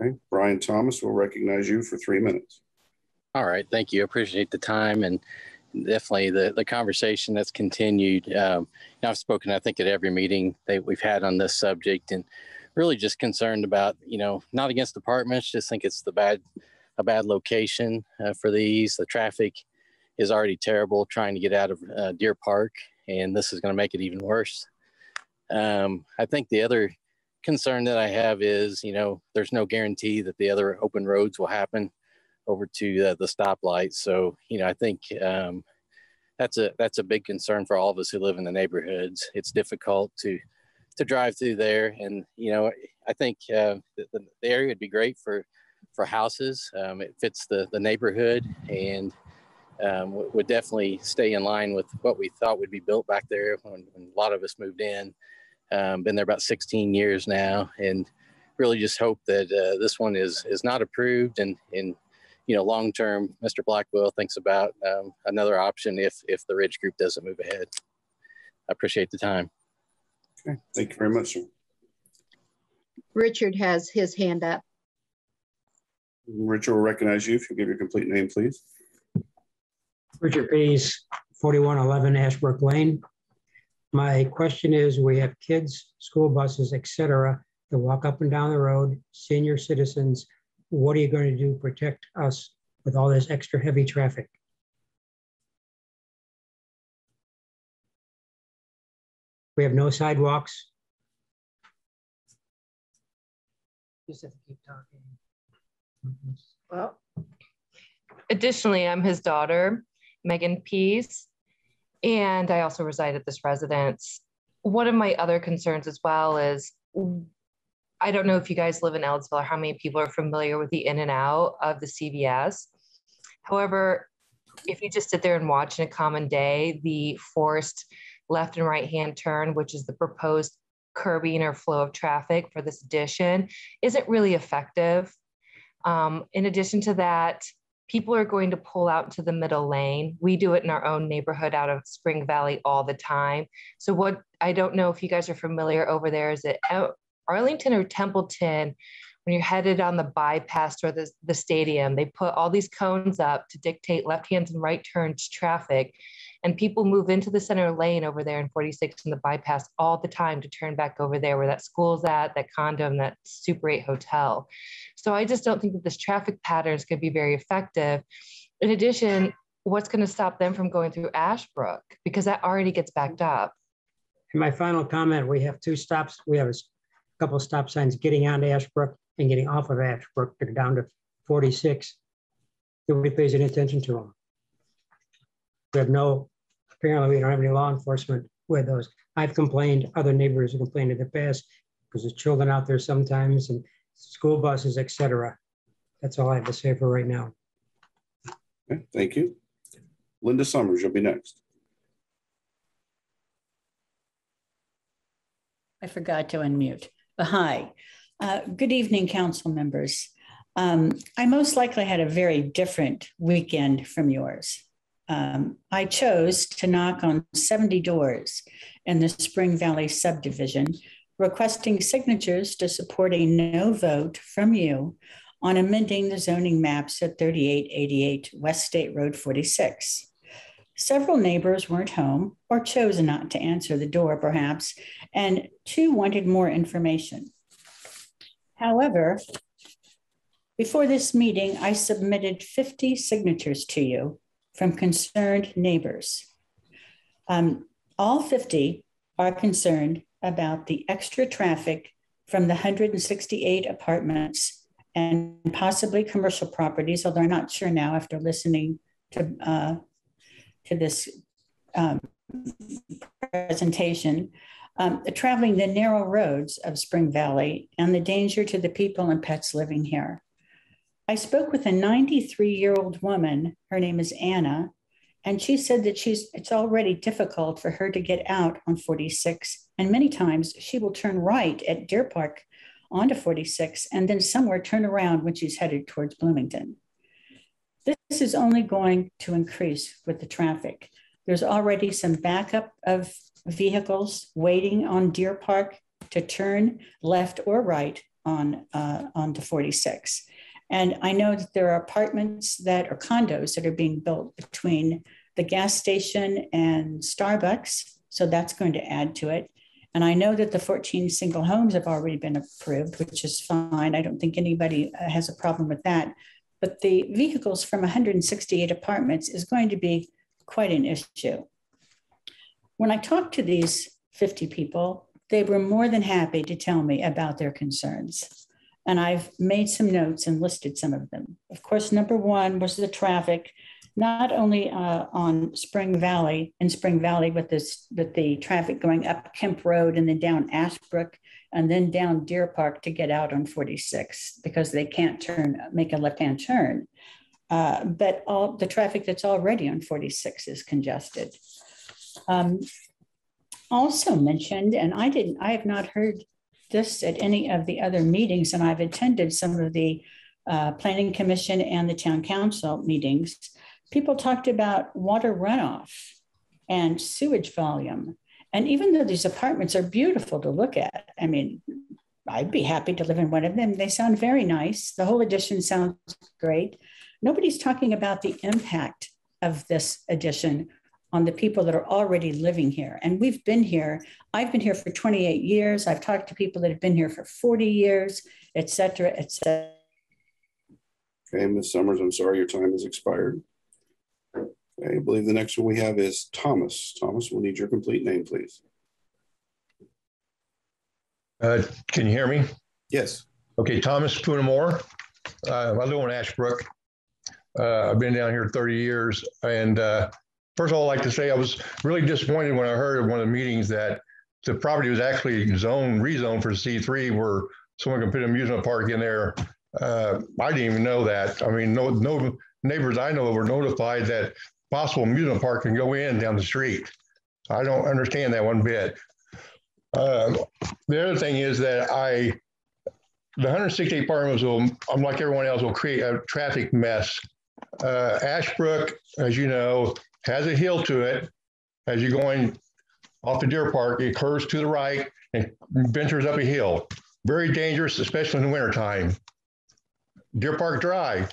Okay, Brian Thomas will recognize you for 3 minutes. All right, thank you. I appreciate the time and definitely the conversation that's continued. I've spoken, I think, at every meeting that we've had on this subject, and really just concerned about, not against apartments, just think it's a bad location for these. The traffic is already terrible trying to get out of Deer Park, and this is going to make it even worse. I think the other concern that I have is, there's no guarantee that the other open roads will happen over to the stoplight. So, I think that's a big concern for all of us who live in the neighborhoods. It's difficult to drive through there, and I think the area would be great for houses. It fits the neighborhood, and would definitely stay in line with what we thought would be built back there when a lot of us moved in. Been there about 16 years now, and really just hope that this one is not approved, and long term, Mr. Blackwell thinks about another option if the Ridge Group doesn't move ahead. I appreciate the time. Okay, thank you very much, sir. Richard has his hand up. Richard will recognize you if you give your complete name, please. Richard Pease, 4111 Ashbrook Lane. My question is, we have kids, school buses, etc., that walk up and down the road, senior citizens. What are you going to do to protect us with all this extra heavy traffic? We have no sidewalks. Just have to keep talking. Well, additionally, I'm his daughter, Megan Pease, and I also reside at this residence. One of my other concerns as well is, I don't know if you guys live in Ellettsville or how many people are familiar with the in and out of the CVS. However, if you just sit there and watch in a common day, the forced left and right hand turn, which is the proposed curbing or flow of traffic for this addition, isn't really effective. In addition to that, people are going to pull out to the middle lane. We do it in our own neighborhood out of Spring Valley all the time. So I don't know if you guys are familiar over there, is it Arlington or Templeton, when you're headed on the bypass toward the stadium, they put all these cones up to dictate left hands and right turns traffic. And people move into the center lane over there in 46 and the bypass all the time to turn back over there where that school's at, that condo, that Super 8 hotel. So I just don't think that this traffic pattern is going to be very effective. In addition, what's going to stop them from going through Ashbrook? Because that already gets backed up. And my final comment, we have two stops. We have a couple of stop signs getting onto Ashbrook and getting off of Ashbrook to go down to 46. Nobody pays any attention to them. Apparently we don't have any law enforcement with those. I've complained, other neighbors have complained in the past because there's children out there sometimes and school buses, etc. That's all I have to say for right now. Okay, thank you. Linda Summers, you'll be next. I forgot to unmute. Hi. Good evening, council members. I most likely had a very different weekend from yours. I chose to knock on 70 doors in the Spring Valley subdivision, requesting signatures to support a no vote from you on amending the zoning maps at 3888 West State Road 46. Several neighbors weren't home or chose not to answer the door, perhaps, and 2 wanted more information. However, before this meeting, I submitted 50 signatures to you from concerned neighbors. All 50 are concerned about the extra traffic from the 168 apartments and possibly commercial properties, although I'm not sure now after listening to this presentation, traveling the narrow roads of Spring Valley and the danger to the people and pets living here. I spoke with a 93-year-old woman, her name is Anna, and she said that it's already difficult for her to get out on 46, and many times she will turn right at Deer Park onto 46 and then somewhere turn around when she's headed towards Bloomington. This is only going to increase with the traffic. There's already some backup of vehicles waiting on Deer Park to turn left or right onto 46. And I know that there are apartments that are condos that are being built between the gas station and Starbucks. So that's going to add to it. And I know that the 14 single homes have already been approved, which is fine. I don't think anybody has a problem with that. But the vehicles from 168 apartments is going to be quite an issue. When I talked to these 50 people, they were more than happy to tell me about their concerns. And I've made some notes and listed some of them. Of course, number one was the traffic, not only on Spring Valley, with the traffic going up Kemp Road and then down Ashbrook and then down Deer Park to get out on 46 because they can't make a left-hand turn. But all the traffic that's already on 46 is congested. Also mentioned, and I have not heard this at any of the other meetings, and I've attended some of the Planning Commission and the Town Council meetings. People talked about water runoff and sewage volume. And even though these apartments are beautiful to look at, I mean, I'd be happy to live in one of them. They sound very nice. The whole addition sounds great. Nobody's talking about the impact of this addition on the people that are already living here. And we've been here. I've been here for 28 years. I've talked to people that have been here for 40 years, et cetera, et cetera. Okay, Ms. Summers, I'm sorry, your time has expired. Okay, I believe the next one we have is Thomas. Thomas, we'll need your complete name, please. Can you hear me? Yes. Okay, Thomas Poonamore. I live on Ashbrook. I've been down here 30 years. And first of all, I'd like to say I was really disappointed when I heard at one of the meetings that the property was actually rezoned for C3 where someone can put an amusement park in there. I didn't even know that. I mean, no neighbors I know were notified that possible amusement park can go in down the street. I don't understand that one bit. The other thing is that the 168 apartments will, unlike everyone else, will create a traffic mess. Ashbrook, as you know, has a hill to it. As you're going off the Deer Park, it curves to the right and ventures up a hill. Very dangerous, especially in the wintertime. Deer Park Drive,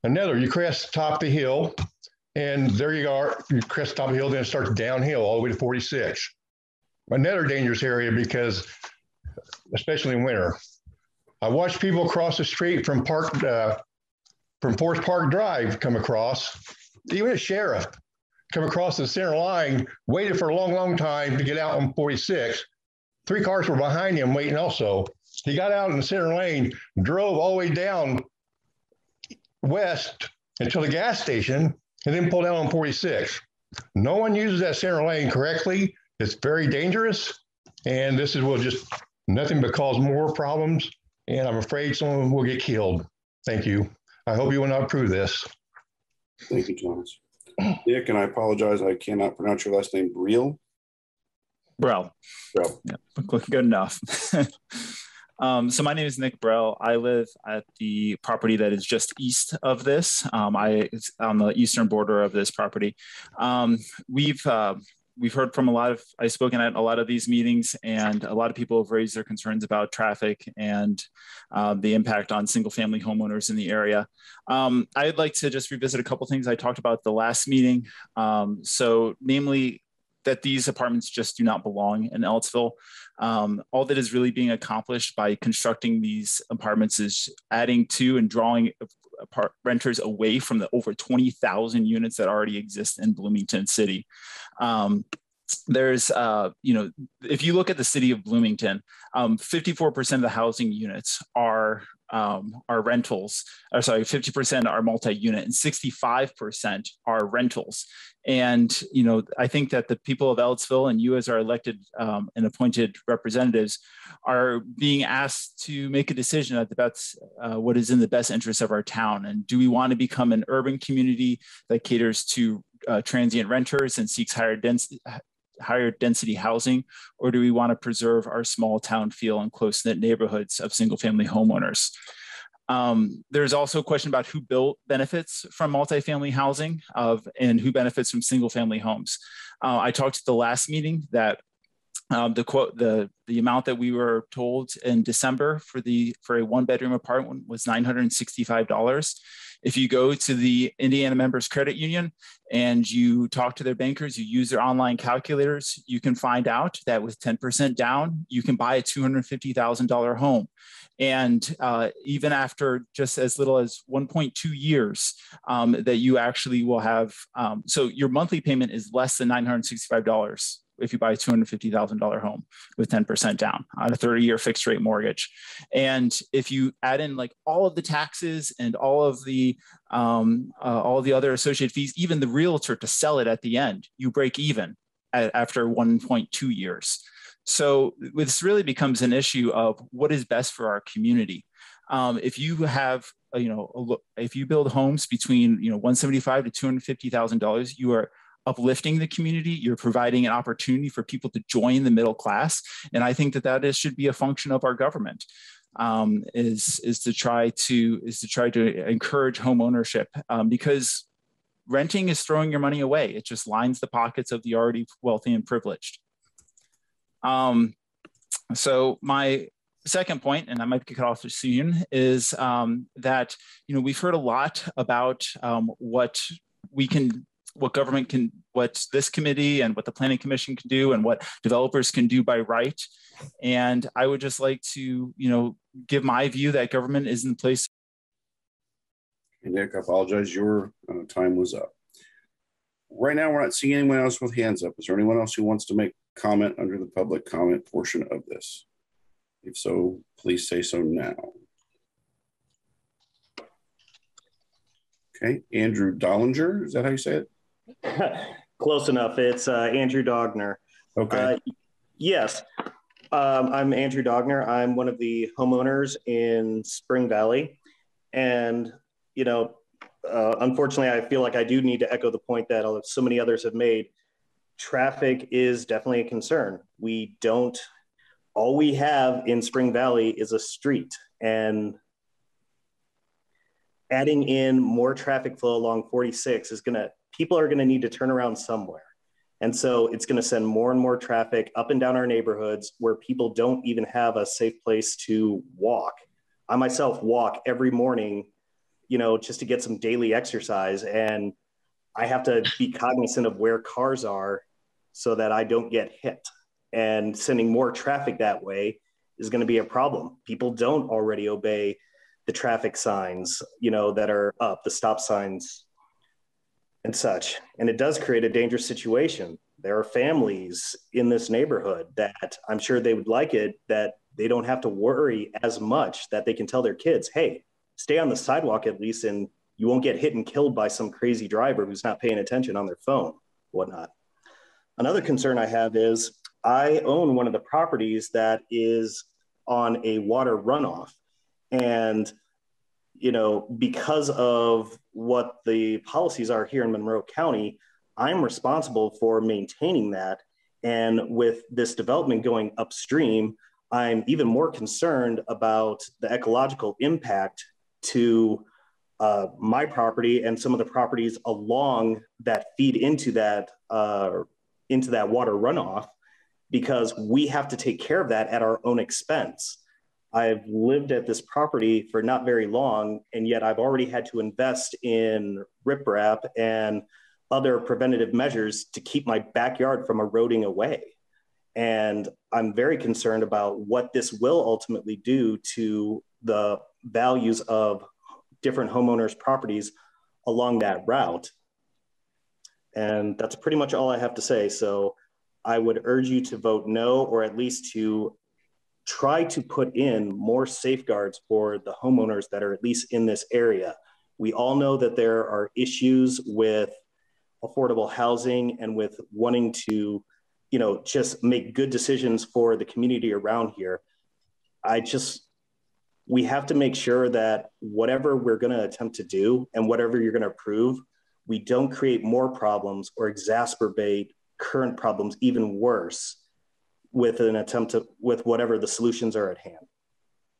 another, you crest the top of the hill, and there you are, you crest the top of the hill, then it starts downhill all the way to 46. Another dangerous area because, especially in winter. I watched people across the street from Forest Park Drive come across, even a sheriff come across the center line, waited for a long, long time to get out on 46. 3 cars were behind him waiting also. He got out in the center lane, drove all the way down west until the gas station, and then pulled out on 46. No one uses that center lane correctly. It's very dangerous, and this will just nothing but cause more problems, and I'm afraid someone will get killed. Thank you. I hope you will not approve this. Thank you, Thomas. Nick, and I apologize, I cannot pronounce your last name. Breel? Brell. Brell. Yeah, good enough. So my name is Nick Brell. I live at the property that is just east of this. It's on the eastern border of this property. We've heard from I've spoken at a lot of these meetings, and a lot of people have raised their concerns about traffic and the impact on single family homeowners in the area. I'd like to just revisit a couple things I talked about at the last meeting. So namely that these apartments just do not belong in Ellettsville. All that is really being accomplished by constructing these apartments is adding to and drawing renters away from the over 20,000 units that already exist in Bloomington City. There's, if you look at the city of Bloomington, 54% of the housing units are rentals. 50% are multi-unit and 65% are rentals. And, I think that the people of Ellettsville and you as our elected and appointed representatives are being asked to make a decision that that's what is in the best interest of our town. And do we want to become an urban community that caters to transient renters and seeks higher higher density housing, or do we want to preserve our small town feel and close-knit neighborhoods of single-family homeowners? There's also a question about who benefits from multifamily housing and who benefits from single-family homes. I talked at the last meeting that the amount that we were told in December for a one-bedroom apartment was $965. If you go to the Indiana Members Credit Union and you talk to their bankers, you use their online calculators, you can find out that with 10% down, you can buy a $250,000 home. And even after just as little as 1.2 years, that you actually will have, so your monthly payment is less than $965 if you buy a $250,000 home with 10% down on a 30-year fixed rate mortgage. And if you add in like all of the taxes and all of the other associated fees, even the realtor to sell it at the end, you break even after 1.2 years. So this really becomes an issue of what is best for our community. If you have, if you build homes between, $175,000 to $250,000, you are uplifting the community. You're providing an opportunity for people to join the middle class, and I think that should be a function of our government. Is to try to encourage home ownership, because renting is throwing your money away. It just lines the pockets of the already wealthy and privileged. So my second point, and I might kick it off soon, is that we've heard a lot about what government can, what this committee and what the Planning Commission can do and what developers can do by right. And I would just like to, give my view that government is in place. Nick, I apologize. Your time was up. Right now, we're not seeing anyone else with hands up. Is there anyone else who wants to make comment under the public comment portion of this? If so, please say so now. Okay, Andrew Dollinger, is that how you say it? Close enough. It's Andrew Dogner. Okay. Yes, I'm Andrew Dogner. I'm one of the homeowners in Spring Valley. And, unfortunately, I feel like I do need to echo the point that so many others have made. Traffic is definitely a concern. All we have in Spring Valley is a street, and adding in more traffic flow along 46 people are gonna need to turn around somewhere. And so it's gonna send more and more traffic up and down our neighborhoods where people don't even have a safe place to walk. I myself walk every morning, just to get some daily exercise. And I have to be cognizant of where cars are so that I don't get hit. And sending more traffic that way is gonna be a problem. People don't already obey the traffic signs, that are up, the stop signs and such. And it does create a dangerous situation. There are families in this neighborhood that I'm sure they would like it, that they don't have to worry as much, that they can tell their kids, hey, stay on the sidewalk at least, and you won't get hit and killed by some crazy driver who's not paying attention on their phone, whatnot. Another concern I have is I own one of the properties that is on a water runoff. And because of what the policies are here in Monroe County, I'm responsible for maintaining that. And with this development going upstream, I'm even more concerned about the ecological impact to my property and some of the properties along that feed into that water runoff, because we have to take care of that at our own expense. I've lived at this property for not very long, and yet I've already had to invest in riprap and other preventative measures to keep my backyard from eroding away. And I'm very concerned about what this will ultimately do to the values of different homeowners' properties along that route. And that's pretty much all I have to say. So I would urge you to vote no, or at least to try to put in more safeguards for the homeowners that are at least in this area. We all know that there are issues with affordable housing and with wanting to, just make good decisions for the community around here. We have to make sure that whatever we're going to attempt to do and whatever you're going to approve, we don't create more problems or exacerbate current problems even worse with an attempt to, with whatever the solutions are at hand.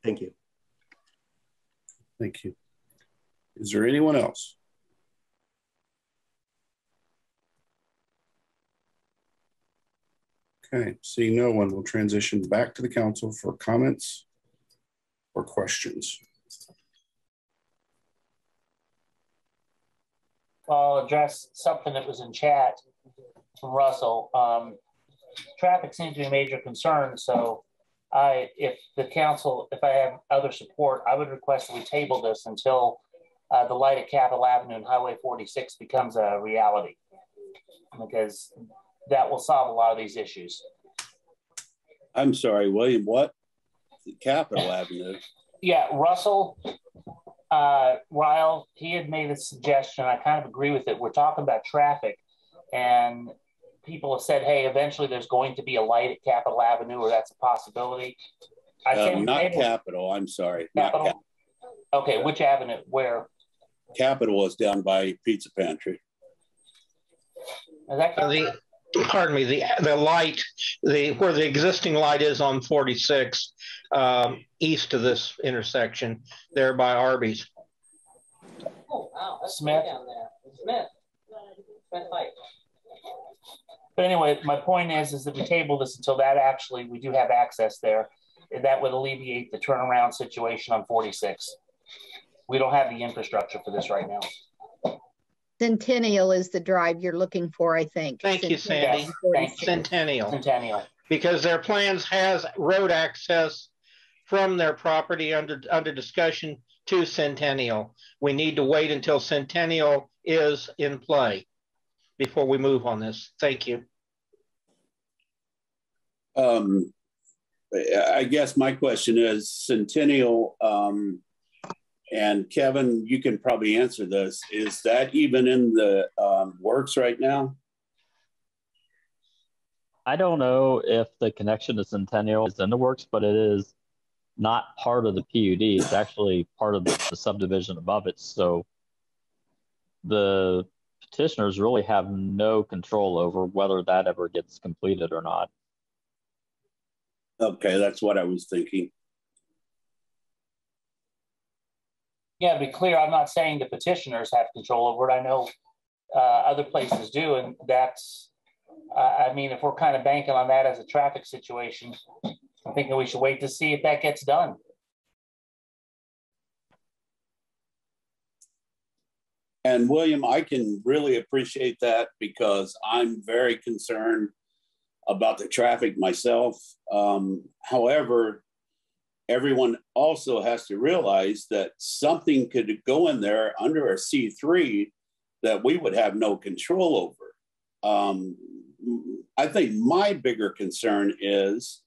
Thank you. Thank you. Is there anyone else? Okay, seeing no one, we'll transition back to the council for comments or questions. I'll address something that was in chat from Russell. Traffic seems to be a major concern. So if the council, if I have other support, I would request that we table this until the light at Capitol Avenue and Highway 46 becomes a reality, because that will solve a lot of these issues. I'm sorry, William, what? Capitol Avenue? Yeah, Russell Ryle, he had made a suggestion. I kind of agree with it. We're talking about traffic, and people have said, hey, eventually there's going to be a light at Capitol Avenue, or that's a possibility. Not Capitol, I'm sorry. Capitol? Not Capitol. Okay, which avenue? Where? Capitol is down by Pizza Pantry. Is that pardon me, the light, where the existing light is on 46, east of this intersection, there by Arby's. Oh, wow. That's Smith. Down there. Smith light. But anyway, my point is that we table this until that actually, we do have access there. And that would alleviate the turnaround situation on 46. We don't have the infrastructure for this right now. Centennial is the drive you're looking for, I think. Thank you, Sandy. Thank you. Centennial. Because their plans has road access from their property under discussion to Centennial. We need to wait until Centennial is in play before we move on this. Thank you. I guess my question is Centennial, and Kevin, you can probably answer this. Is that even in the works right now? I don't know if the connection to Centennial is in the works, but it is not part of the PUD. It's actually part of the subdivision above it. So the petitioners really have no control over whether that ever gets completed or not. Okay, that's what I was thinking. Yeah, to be clear, I'm not saying the petitioners have control over it. I know other places do, and that's, I mean, if we're kind of banking on that as a traffic situation, I'm thinking we should wait to see if that gets done. And William, I can really appreciate that because I'm very concerned about the traffic myself. However, everyone also has to realize that something could go in there under a C3 that we would have no control over. I think my bigger concern is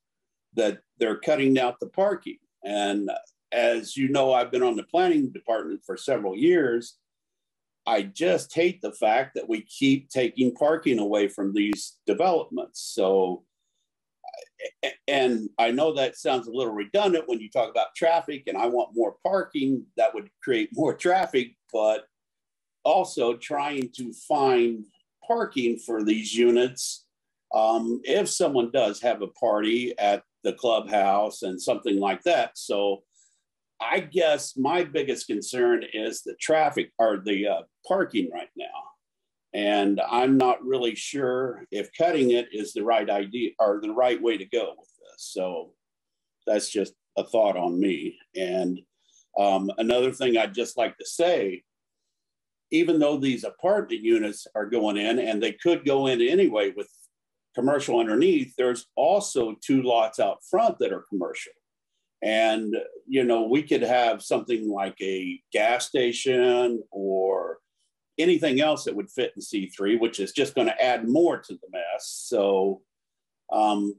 that they're cutting out the parking. And as you know, I've been on the planning department for several years. I just hate the fact that we keep taking parking away from these developments. So, and I know that sounds a little redundant when you talk about traffic and I want more parking, that would create more traffic, but also trying to find parking for these units. If someone does have a party at the clubhouse and something like that. So I guess my biggest concern is the traffic or the parking right now. And I'm not really sure if cutting it is the right idea or the right way to go with this. So that's just a thought on me. And another thing I'd just like to say, even though these apartment units are going in and they could go in anyway with commercial underneath, there's also 2 lots out front that are commercial. And, you know, we could have something like a gas station or anything else that would fit in C3, which is just going to add more to the mess. So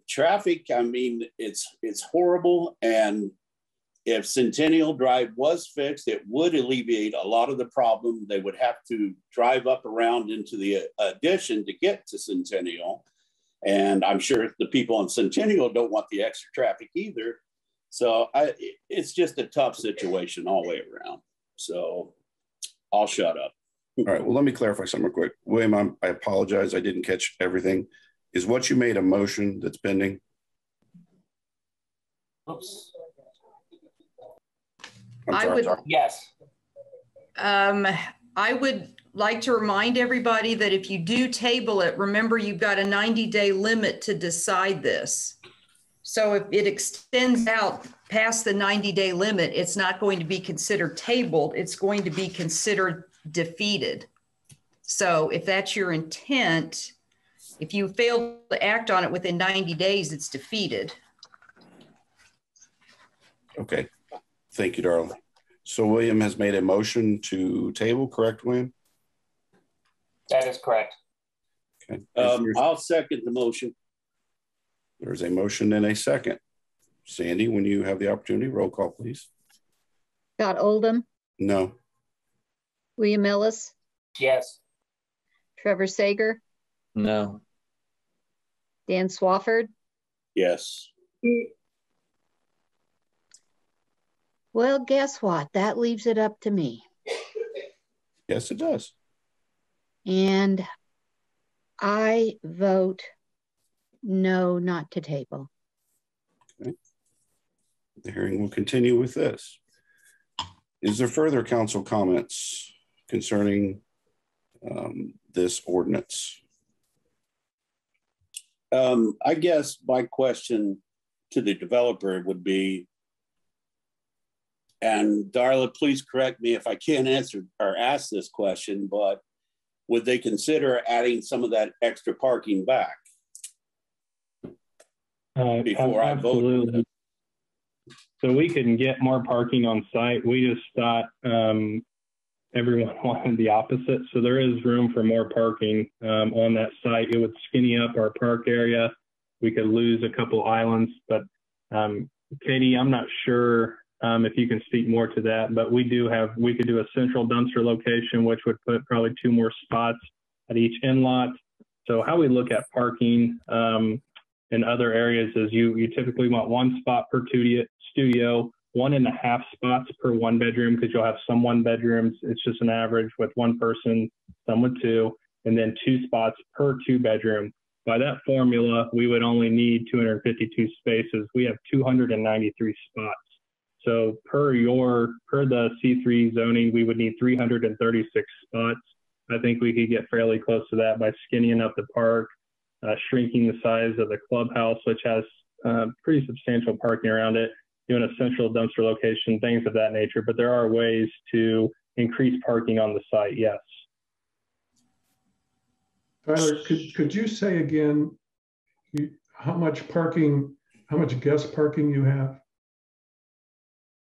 traffic, I mean, it's horrible. And if Centennial Drive was fixed, it would alleviate a lot of the problem. They would have to drive up around into the addition to get to Centennial. And I'm sure the people on Centennial don't want the extra traffic either. So it's just a tough situation all the way around. So I'll shut up. All right, well, let me clarify something real quick. William, I apologize. I didn't catch everything. Is what you made a motion that's pending? Oops. Yes. I would like to remind everybody that if you do table it, remember you've got a 90-day limit to decide this. So if it extends out past the 90-day limit, it's not going to be considered tabled. It's going to be considered defeated. So if that's your intent, if you fail to act on it within 90 days, it's defeated. Okay. Thank you, darling. So William has made a motion to table, correct, William? That is correct. Okay. I'll second the motion. There's a motion and a second. Sandy, when you have the opportunity, roll call, please. Scott Oldham? No. William Ellis? Yes. Trevor Sager? No. Dan Swafford? Yes. Well, guess what? That leaves it up to me. Yes, it does. And I vote no, not to table. Okay. The hearing will continue with this. Is there further council comments concerning this ordinance? I guess my question to the developer would be, and Darla, please correct me if I can't answer or ask this question, but would they consider adding some of that extra parking back before I vote? So we couldn't get more parking on site. We just thought everyone wanted the opposite. So there is room for more parking on that site. It would skinny up our park area. We could lose a couple islands, but Katie, I'm not sure if you can speak more to that, but we could do a central dumpster location, which would put probably 2 more spots at each in-lot. So how we look at parking in other areas is you typically want 1 spot per studio, 1.5 spots per 1 bedroom, because you'll have some 1 bedrooms. It's just an average with 1 person, some with 2, and then 2 spots per 2 bedroom. By that formula, we would only need 252 spaces. We have 293 spots. So per the C3 zoning, we would need 336 spots. I think we could get fairly close to that by skinnying up the park, shrinking the size of the clubhouse, which has pretty substantial parking around it, doing a central dumpster location, things of that nature. But there are ways to increase parking on the site, yes. Tyler, could you say again how much guest parking you have?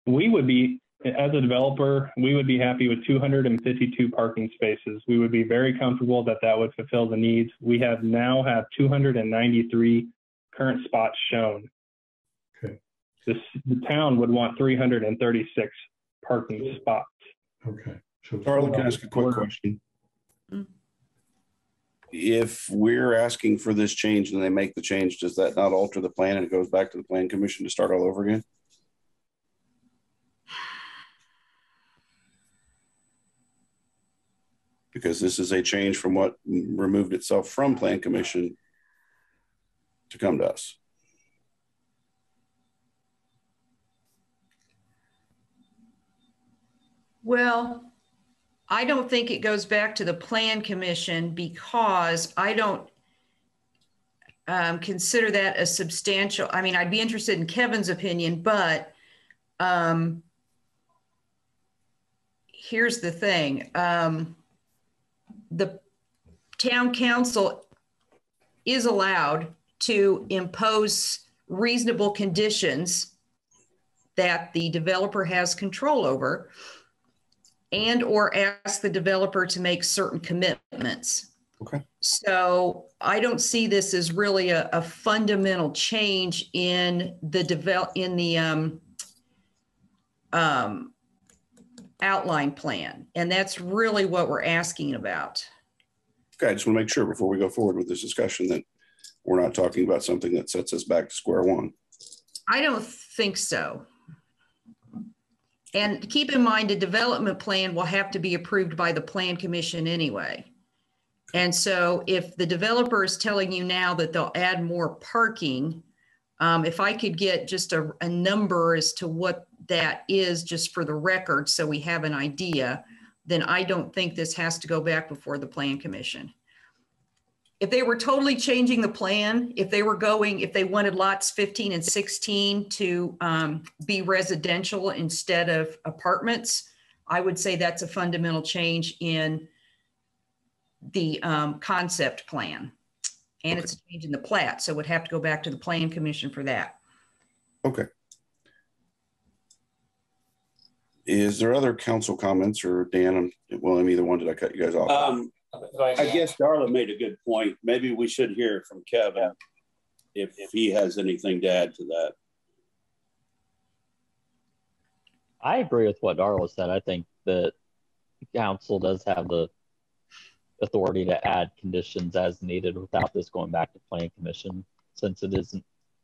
We would be, as a developer, we would be happy with 252 parking spaces. We would be very comfortable that that would fulfill the needs. We now have 293 current spots shown. Okay. The town would want 336 parking spots. Okay. So Darla, can I ask a quick question? If we're asking for this change and they make the change, does that not alter the plan and it goes back to the plan commission to start all over again? Because this is a change from what removed itself from plan commission to come to us. Well, I don't think it goes back to the plan commission because I don't consider that a substantial, I mean, I'd be interested in Kevin's opinion, but here's the thing. The town council is allowed to impose reasonable conditions that the developer has control over and or ask the developer to make certain commitments. Okay. So I don't see this as really a fundamental change in the outline plan. And that's really what we're asking about. Okay, I just want to make sure before we go forward with this discussion that we're not talking about something that sets us back to square one. I don't think so. And keep in mind, a development plan will have to be approved by the plan commission anyway. And so if the developer is telling you now that they'll add more parking, if I could get just a number as to what that is, just for the record, so we have an idea, then I don't think this has to go back before the Plan Commission. If they were totally changing the plan, if they wanted lots 15 and 16 to be residential instead of apartments, I would say that's a fundamental change in the concept plan. And it's a change in the plat, so it would have to go back to the Plan Commission for that. Okay. Is there other council comments, or Dan, well, either one, did I cut you guys off? I guess Darla made a good point. Maybe we should hear from Kevin if he has anything to add to that. I agree with what Darla said. I think that council does have the authority to add conditions as needed without this going back to Plan Commission, since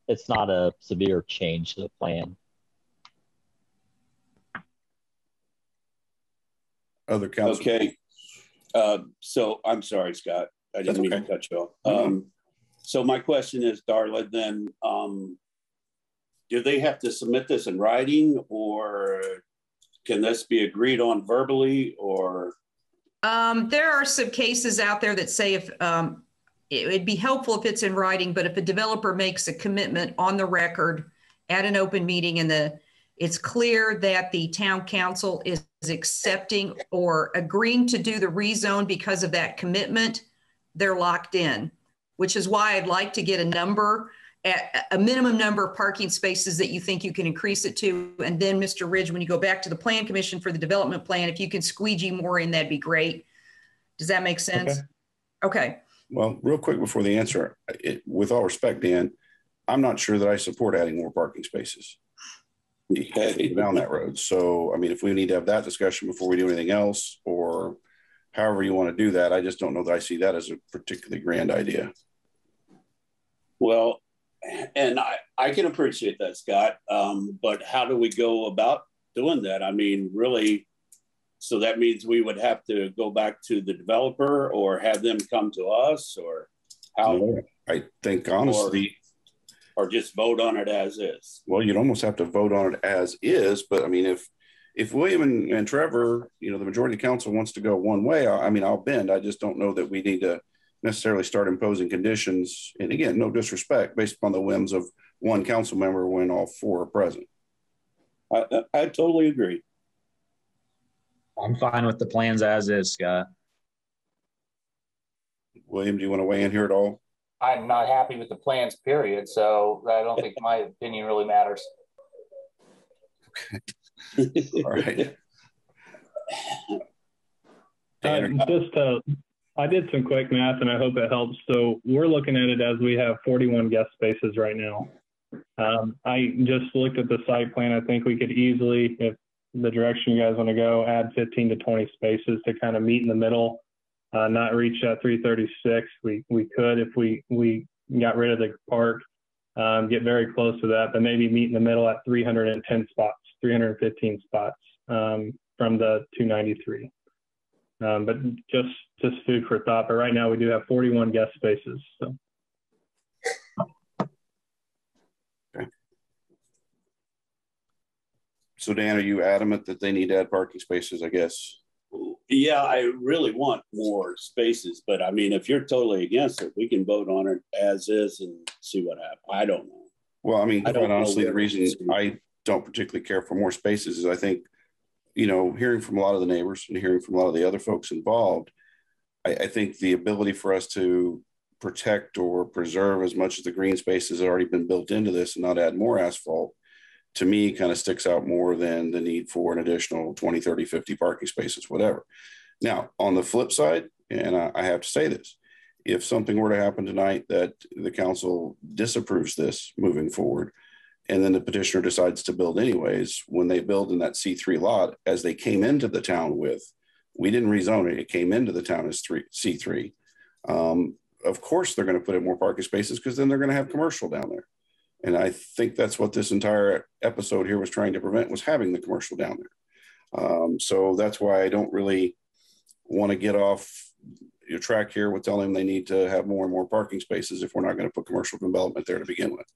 it's not a severe change to the plan. Other council. Okay. So I'm sorry, Scott. I didn't mean to cut you off. So my question is, Darla, then do they have to submit this in writing, or can this be agreed on verbally, or? There are some cases out there that say if it would be helpful if it's in writing, but if a developer makes a commitment on the record at an open meeting and it's clear that the town council is accepting or agreeing to do the rezone because of that commitment, they're locked in, which is why I'd like to get a minimum number of parking spaces that you think you can increase it to. And then, Mr. Ridge, when you go back to the Plan Commission for the development plan, if you can squeegee more in, that'd be great. Does that make sense? Okay. Well, real quick before the answer, with all respect, Dan, I'm not sure that I support adding more parking spaces down that road. So, I mean, if we need to have that discussion before we do anything else, or however you want to do that, I just don't know that I see that as a particularly grand idea. Well, and I can appreciate that, Scott. But how do we go about doing that? I mean, really, so that means we would have to go back to the developer or have them come to us, or how? No, I think honestly, or just vote on it as is. Well, you'd almost have to vote on it as is. But I mean, if William and Trevor, the majority of the council wants to go one way, I mean, I'll bend. I just don't know that we need to necessarily start imposing conditions. And again, no disrespect, based upon the whims of one council member when all four are present. I totally agree. I'm fine with the plans as is, Scott. William, do you want to weigh in here at all? I'm not happy with the plans, period. So I don't think my opinion really matters. Okay. All right. I did some quick math and I hope it helps. So we're looking at it as we have 41 guest spaces right now. I just looked at the site plan. I think we could easily, if the direction you guys want to go, add 15 to 20 spaces to kind of meet in the middle, not reach that 336. We could, if we got rid of the park, get very close to that, but maybe meet in the middle at 310 spots, 315 spots from the 293. But just food for thought. But right now we do have 41 guest spaces. So. Okay. So Dan, are you adamant that they need to add parking spaces, I guess? Yeah, I really want more spaces, but I mean, if you're totally against it, we can vote on it as is and see what happens. I don't know. Well, I mean, quite honestly, the reason I don't particularly care for more spaces is I think, hearing from a lot of the neighbors and hearing from a lot of the other folks involved, I think the ability for us to protect or preserve as much of the green space has already been built into this and not add more asphalt, to me, kind of sticks out more than the need for an additional 20, 30, 50 parking spaces, whatever. Now, on the flip side, and I have to say this, if something were to happen tonight that the council disapproves this moving forward, and then the petitioner decides to build anyways, when they build in that C3 lot, as they came into the town with, we didn't rezone it, it came into the town as C3. Of course, they're going to put in more parking spaces because then they're going to have commercial down there. And I think that's what this entire episode here was trying to prevent, was having the commercial down there. So that's why I don't really want to get off your track here with telling them they need to have more and more parking spaces if we're not going to put commercial development there to begin with.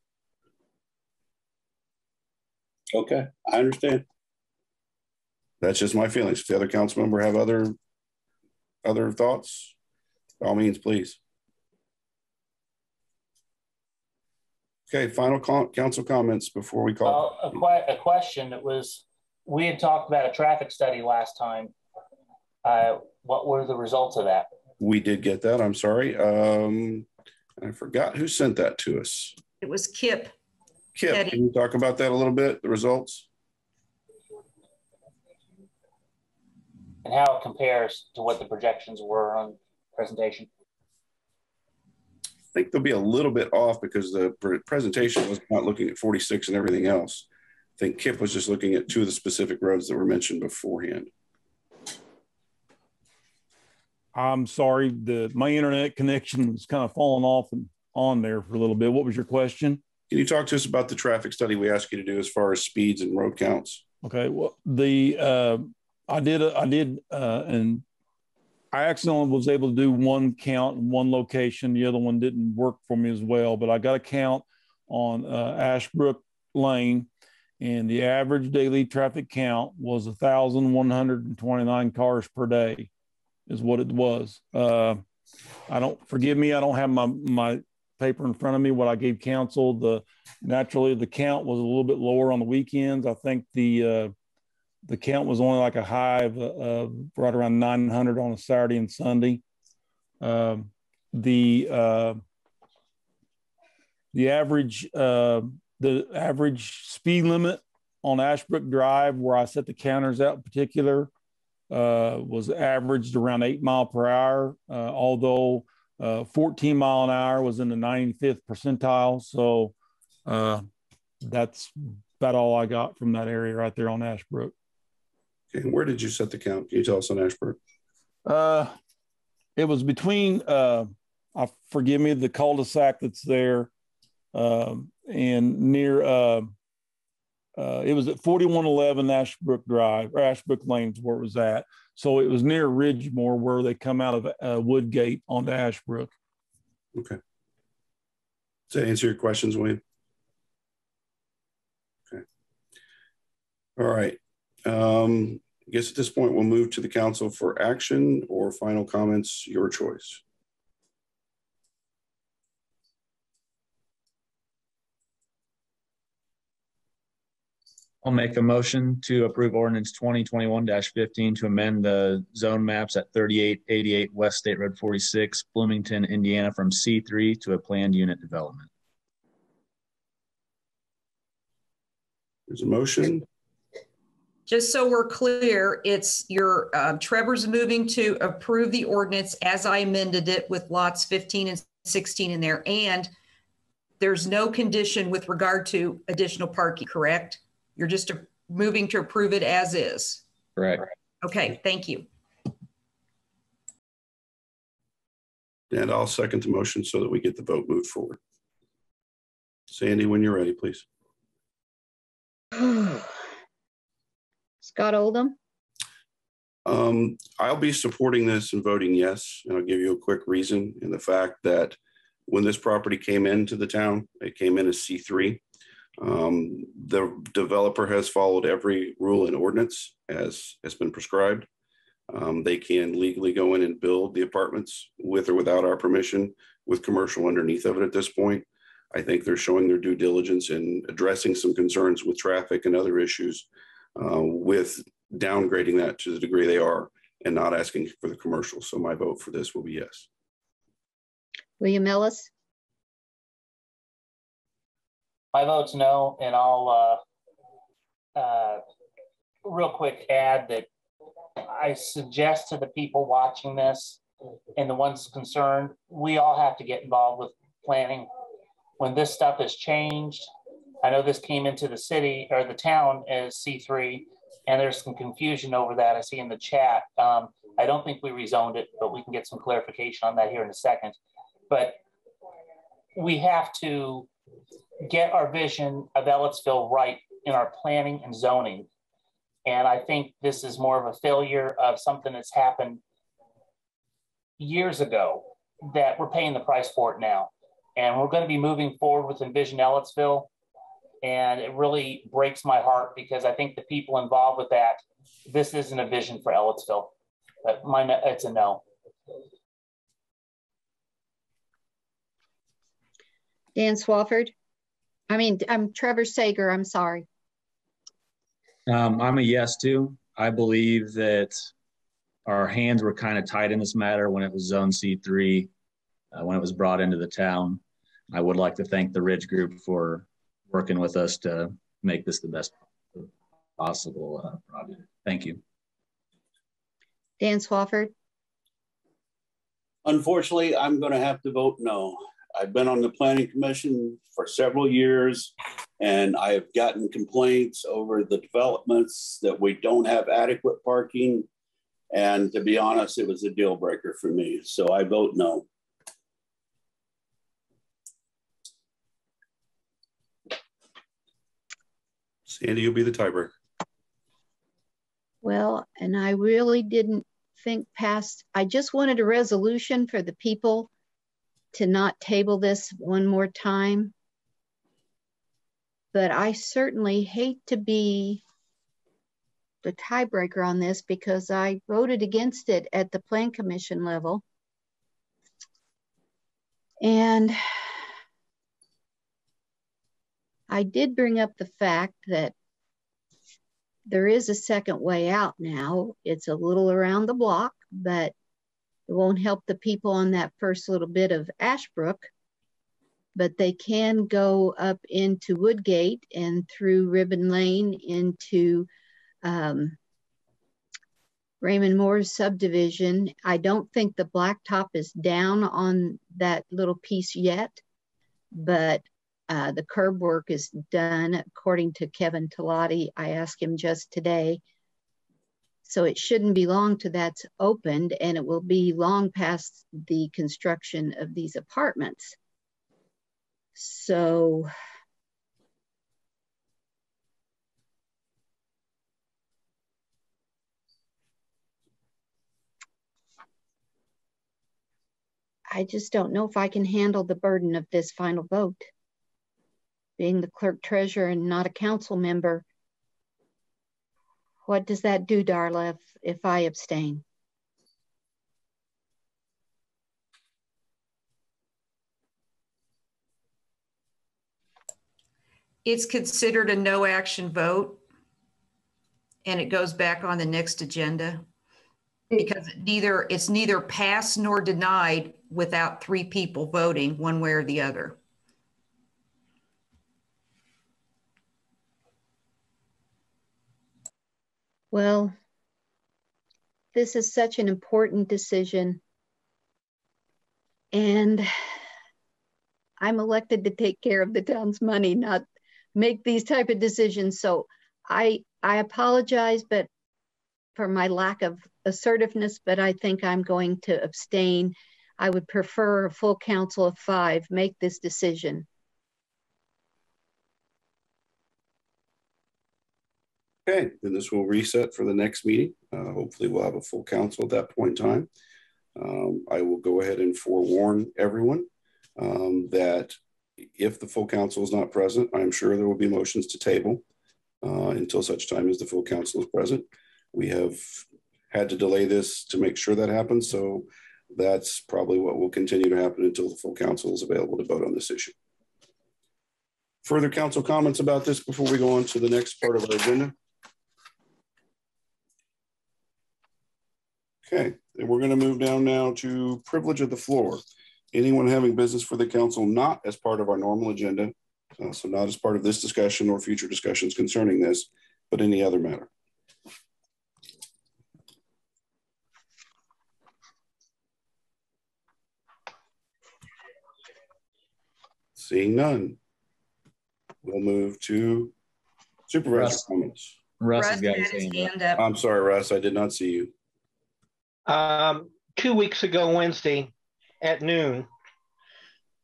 Okay, I understand. That's just my feelings. If the other council member have other thoughts, by all means, please. Okay, final council comments before we call. A question that was, we had talked about a traffic study last time. What were the results of that? We did get that. I'm sorry. I forgot who sent that to us. It was Kip. Kip, Eddie. can you talk about that a little bit, the results? And how it compares to what the projections were on presentation? I think they'll be a little bit off because the presentation was not looking at 46 and everything else. I think Kip was just looking at 2 of the specific roads that were mentioned beforehand. I'm sorry, my internet connection was kind of falling off and on there for a little bit. What was your question? Can you talk to us about the traffic study we asked you to do as far as speeds and road counts? Okay, well, I did, and I accidentally was able to do one count in one location. The other one didn't work for me as well, but I got a count on Ashbrook Lane, and the average daily traffic count was 1,129 cars per day is what it was. Forgive me, I don't have my paper in front of me, what I gave council. Naturally, the count was a little bit lower on the weekends. I think the count was only like a high of right around 900 on a Saturday and Sunday. The average speed limit on Ashbrook Drive, where I set the counters out in particular, was averaged around 8 miles per hour, although 14 mile an hour was in the 95th percentile. So that's about all I got from that area right there on Ashbrook. Okay, and where did you set the count? Can you tell us on Ashbrook? It was between, forgive me, the cul-de-sac that's there and near, it was at 4111 Ashbrook Drive, or Ashbrook Lane's where it was at. So it was near Ridgemore where they come out of Woodgate onto Ashbrook. Okay. Does that answer your questions, Wayne? Okay. All right. I guess at this point, we'll move to the council for action or final comments, your choice. I'll make a motion to approve ordinance 2021-15 to amend the zone maps at 3888 West State Road 46, Bloomington, Indiana, from C3 to a planned unit development. There's a motion. Just so we're clear, it's your Trevor's moving to approve the ordinance as I amended it with lots 15 and 16 in there. And there's no condition with regard to additional parking, correct? You're just moving to approve it as is. Correct. Okay, thank you. And I'll second the motion so that we get the vote moved forward. Sandy, when you're ready, please. Scott Oldham. I'll be supporting this and voting yes, and I'll give you a quick reason in the fact that when this property came into the town, it came in as C3. The developer has followed every rule and ordinance as has been prescribed. They can legally go in and build the apartments with or without our permission with commercial underneath of it at this point. I think they're showing their due diligence in addressing some concerns with traffic and other issues with downgrading that to the degree they are and not asking for the commercial. So my vote for this will be yes. William Ellis. My vote's no, and I'll real quick add that I suggest to the people watching this and the ones concerned, we all have to get involved with planning. When this stuff is changed, I know this came into the city or the town as C3, and there's some confusion over that I see in the chat. I don't think we rezoned it, but we can get some clarification on that here in a second. But we have to get our vision of Ellettsville right in our planning and zoning. And I think this is more of a failure of something that's happened years ago that we're paying the price for it now. And we're going to be moving forward with Envision Ellettsville. And it really breaks my heart because I think the people involved with that, this isn't a vision for Ellettsville. But it's a no. Dan Swafford. I'm Trevor Sager. I'm sorry. I'm a yes too. I believe that our hands were kind of tied in this matter when it was Zone C3, when it was brought into the town. I would like to thank the Ridge Group for working with us to make this the best possible project. Thank you. Dan Swafford. Unfortunately, I'm going to have to vote no. I've been on the Planning Commission for several years, and I have gotten complaints over the developments that we don't have adequate parking. And to be honest, it was a deal breaker for me. So I vote no. Sandy, you'll be the tiebreaker. Well, and I really didn't think past, I just wanted a resolution for the people to not table this one more time. But I certainly hate to be the tiebreaker on this because I voted against it at the Plan Commission level. And I did bring up the fact that there is a second way out now. It's a little around the block, but it won't help the people on that first little bit of Ashbrook, but they can go up into Woodgate and through Ribbon Lane into Raymond Moore's subdivision. I don't think the blacktop is down on that little piece yet, but the curb work is done according to Kevin Talati. I asked him just today. So it shouldn't be long till that's opened, and it will be long past the construction of these apartments. So I just don't know if I can handle the burden of this final vote. Being the clerk treasurer and not a council member, what does that do, Darla, if I abstain? It's considered a no action vote and it goes back on the next agenda because it's neither passed nor denied without 3 people voting one way or the other. Well, this is such an important decision, and I'm elected to take care of the town's money, not make these type of decisions. So I apologize, but for my lack of assertiveness, but I think I'm going to abstain. I would prefer a full council of 5 make this decision. Okay, then this will reset for the next meeting. Hopefully we'll have a full council at that point in time. I will go ahead and forewarn everyone that if the full council is not present, I'm sure there will be motions to table until such time as the full council is present. We have had to delay this to make sure that happens, so that's probably what will continue to happen until the full council is available to vote on this issue. Further council comments about this before we go on to the next part of our agenda? Okay, and we're going to move down now to privilege of the floor. Anyone having business for the council not as part of our normal agenda, so not as part of this discussion or future discussions concerning this, but any other matter. Seeing none, we'll move to supervisor comments. Russ has got his hand up. I'm sorry, Russ, I did not see you. 2 weeks ago Wednesday at noon,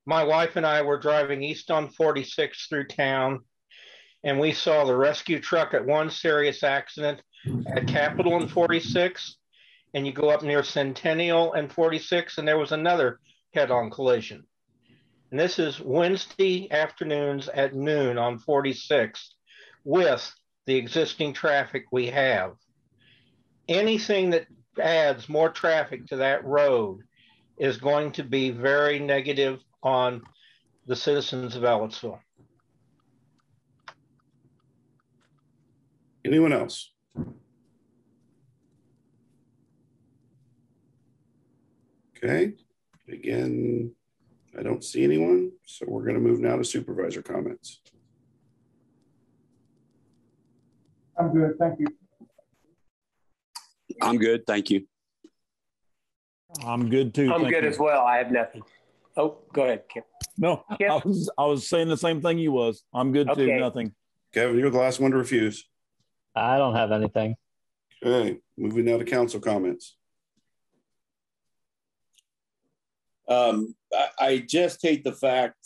my wife and I were driving east on 46 through town, and we saw the rescue truck at one serious accident at Capitol and 46, and you go up near Centennial and 46, and there was another head-on collision. And this is Wednesday afternoons at noon on 46 with the existing traffic we have. Anything that adds more traffic to that road is going to be very negative on the citizens of Ellettsville. Anyone else? Okay, again, I don't see anyone, so we're going to move now to supervisor comments. I'm good, thank you. I'm good, thank you. I'm good too. I'm good as well. I have nothing. Oh, go ahead, Kim. No, Kim? I was saying the same thing you was. I'm good too, nothing. Kevin, you're the last one to refuse. I don't have anything. Okay, moving now to council comments. I just hate the fact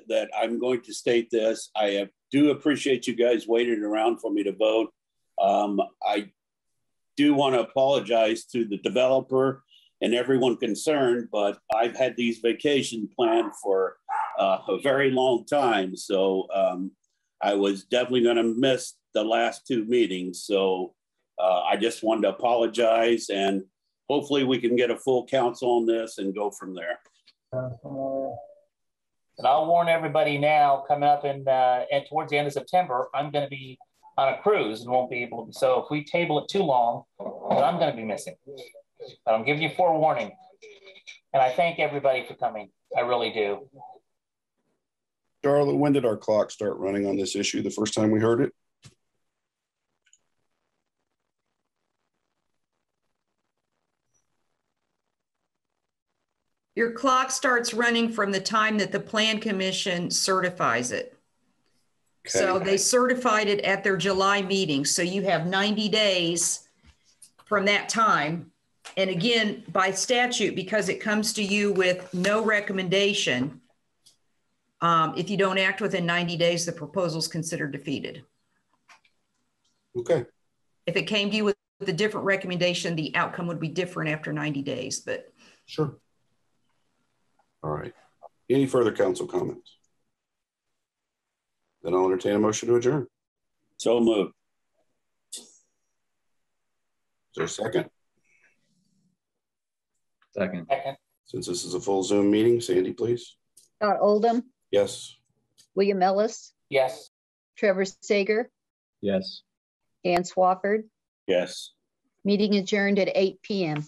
that I'm going to state this. I do appreciate you guys waiting around for me to vote. I do want to apologize to the developer and everyone concerned, but I've had these vacations planned for a very long time. So I was definitely going to miss the last two meetings. So I just wanted to apologize, and hopefully we can get a full council on this and go from there. And I'll warn everybody now, coming up and towards the end of September, I'm going to be on a cruise and won't be able to. So if we table it too long, then I'm going to be missing. But I'm giving you forewarning. And I thank everybody for coming. I really do. Charlotte, when did our clock start running on this issue the first time we heard it? Your clock starts running from the time that the Plan Commission certifies it. Okay. So they certified it at their July meeting. So you have 90 days from that time. And again, by statute, because it comes to you with no recommendation, if you don't act within 90 days, the proposal is considered defeated. Okay. If it came to you with a different recommendation, the outcome would be different after 90 days, but. Sure. All right. Any further council comments? Then I'll entertain a motion to adjourn. So moved. Is there a second? Second. Since this is a full Zoom meeting, Sandy, please. Scott Oldham. Yes. William Ellis. Yes. Trevor Sager. Yes. Dan Swafford. Yes. Meeting adjourned at 8 p.m.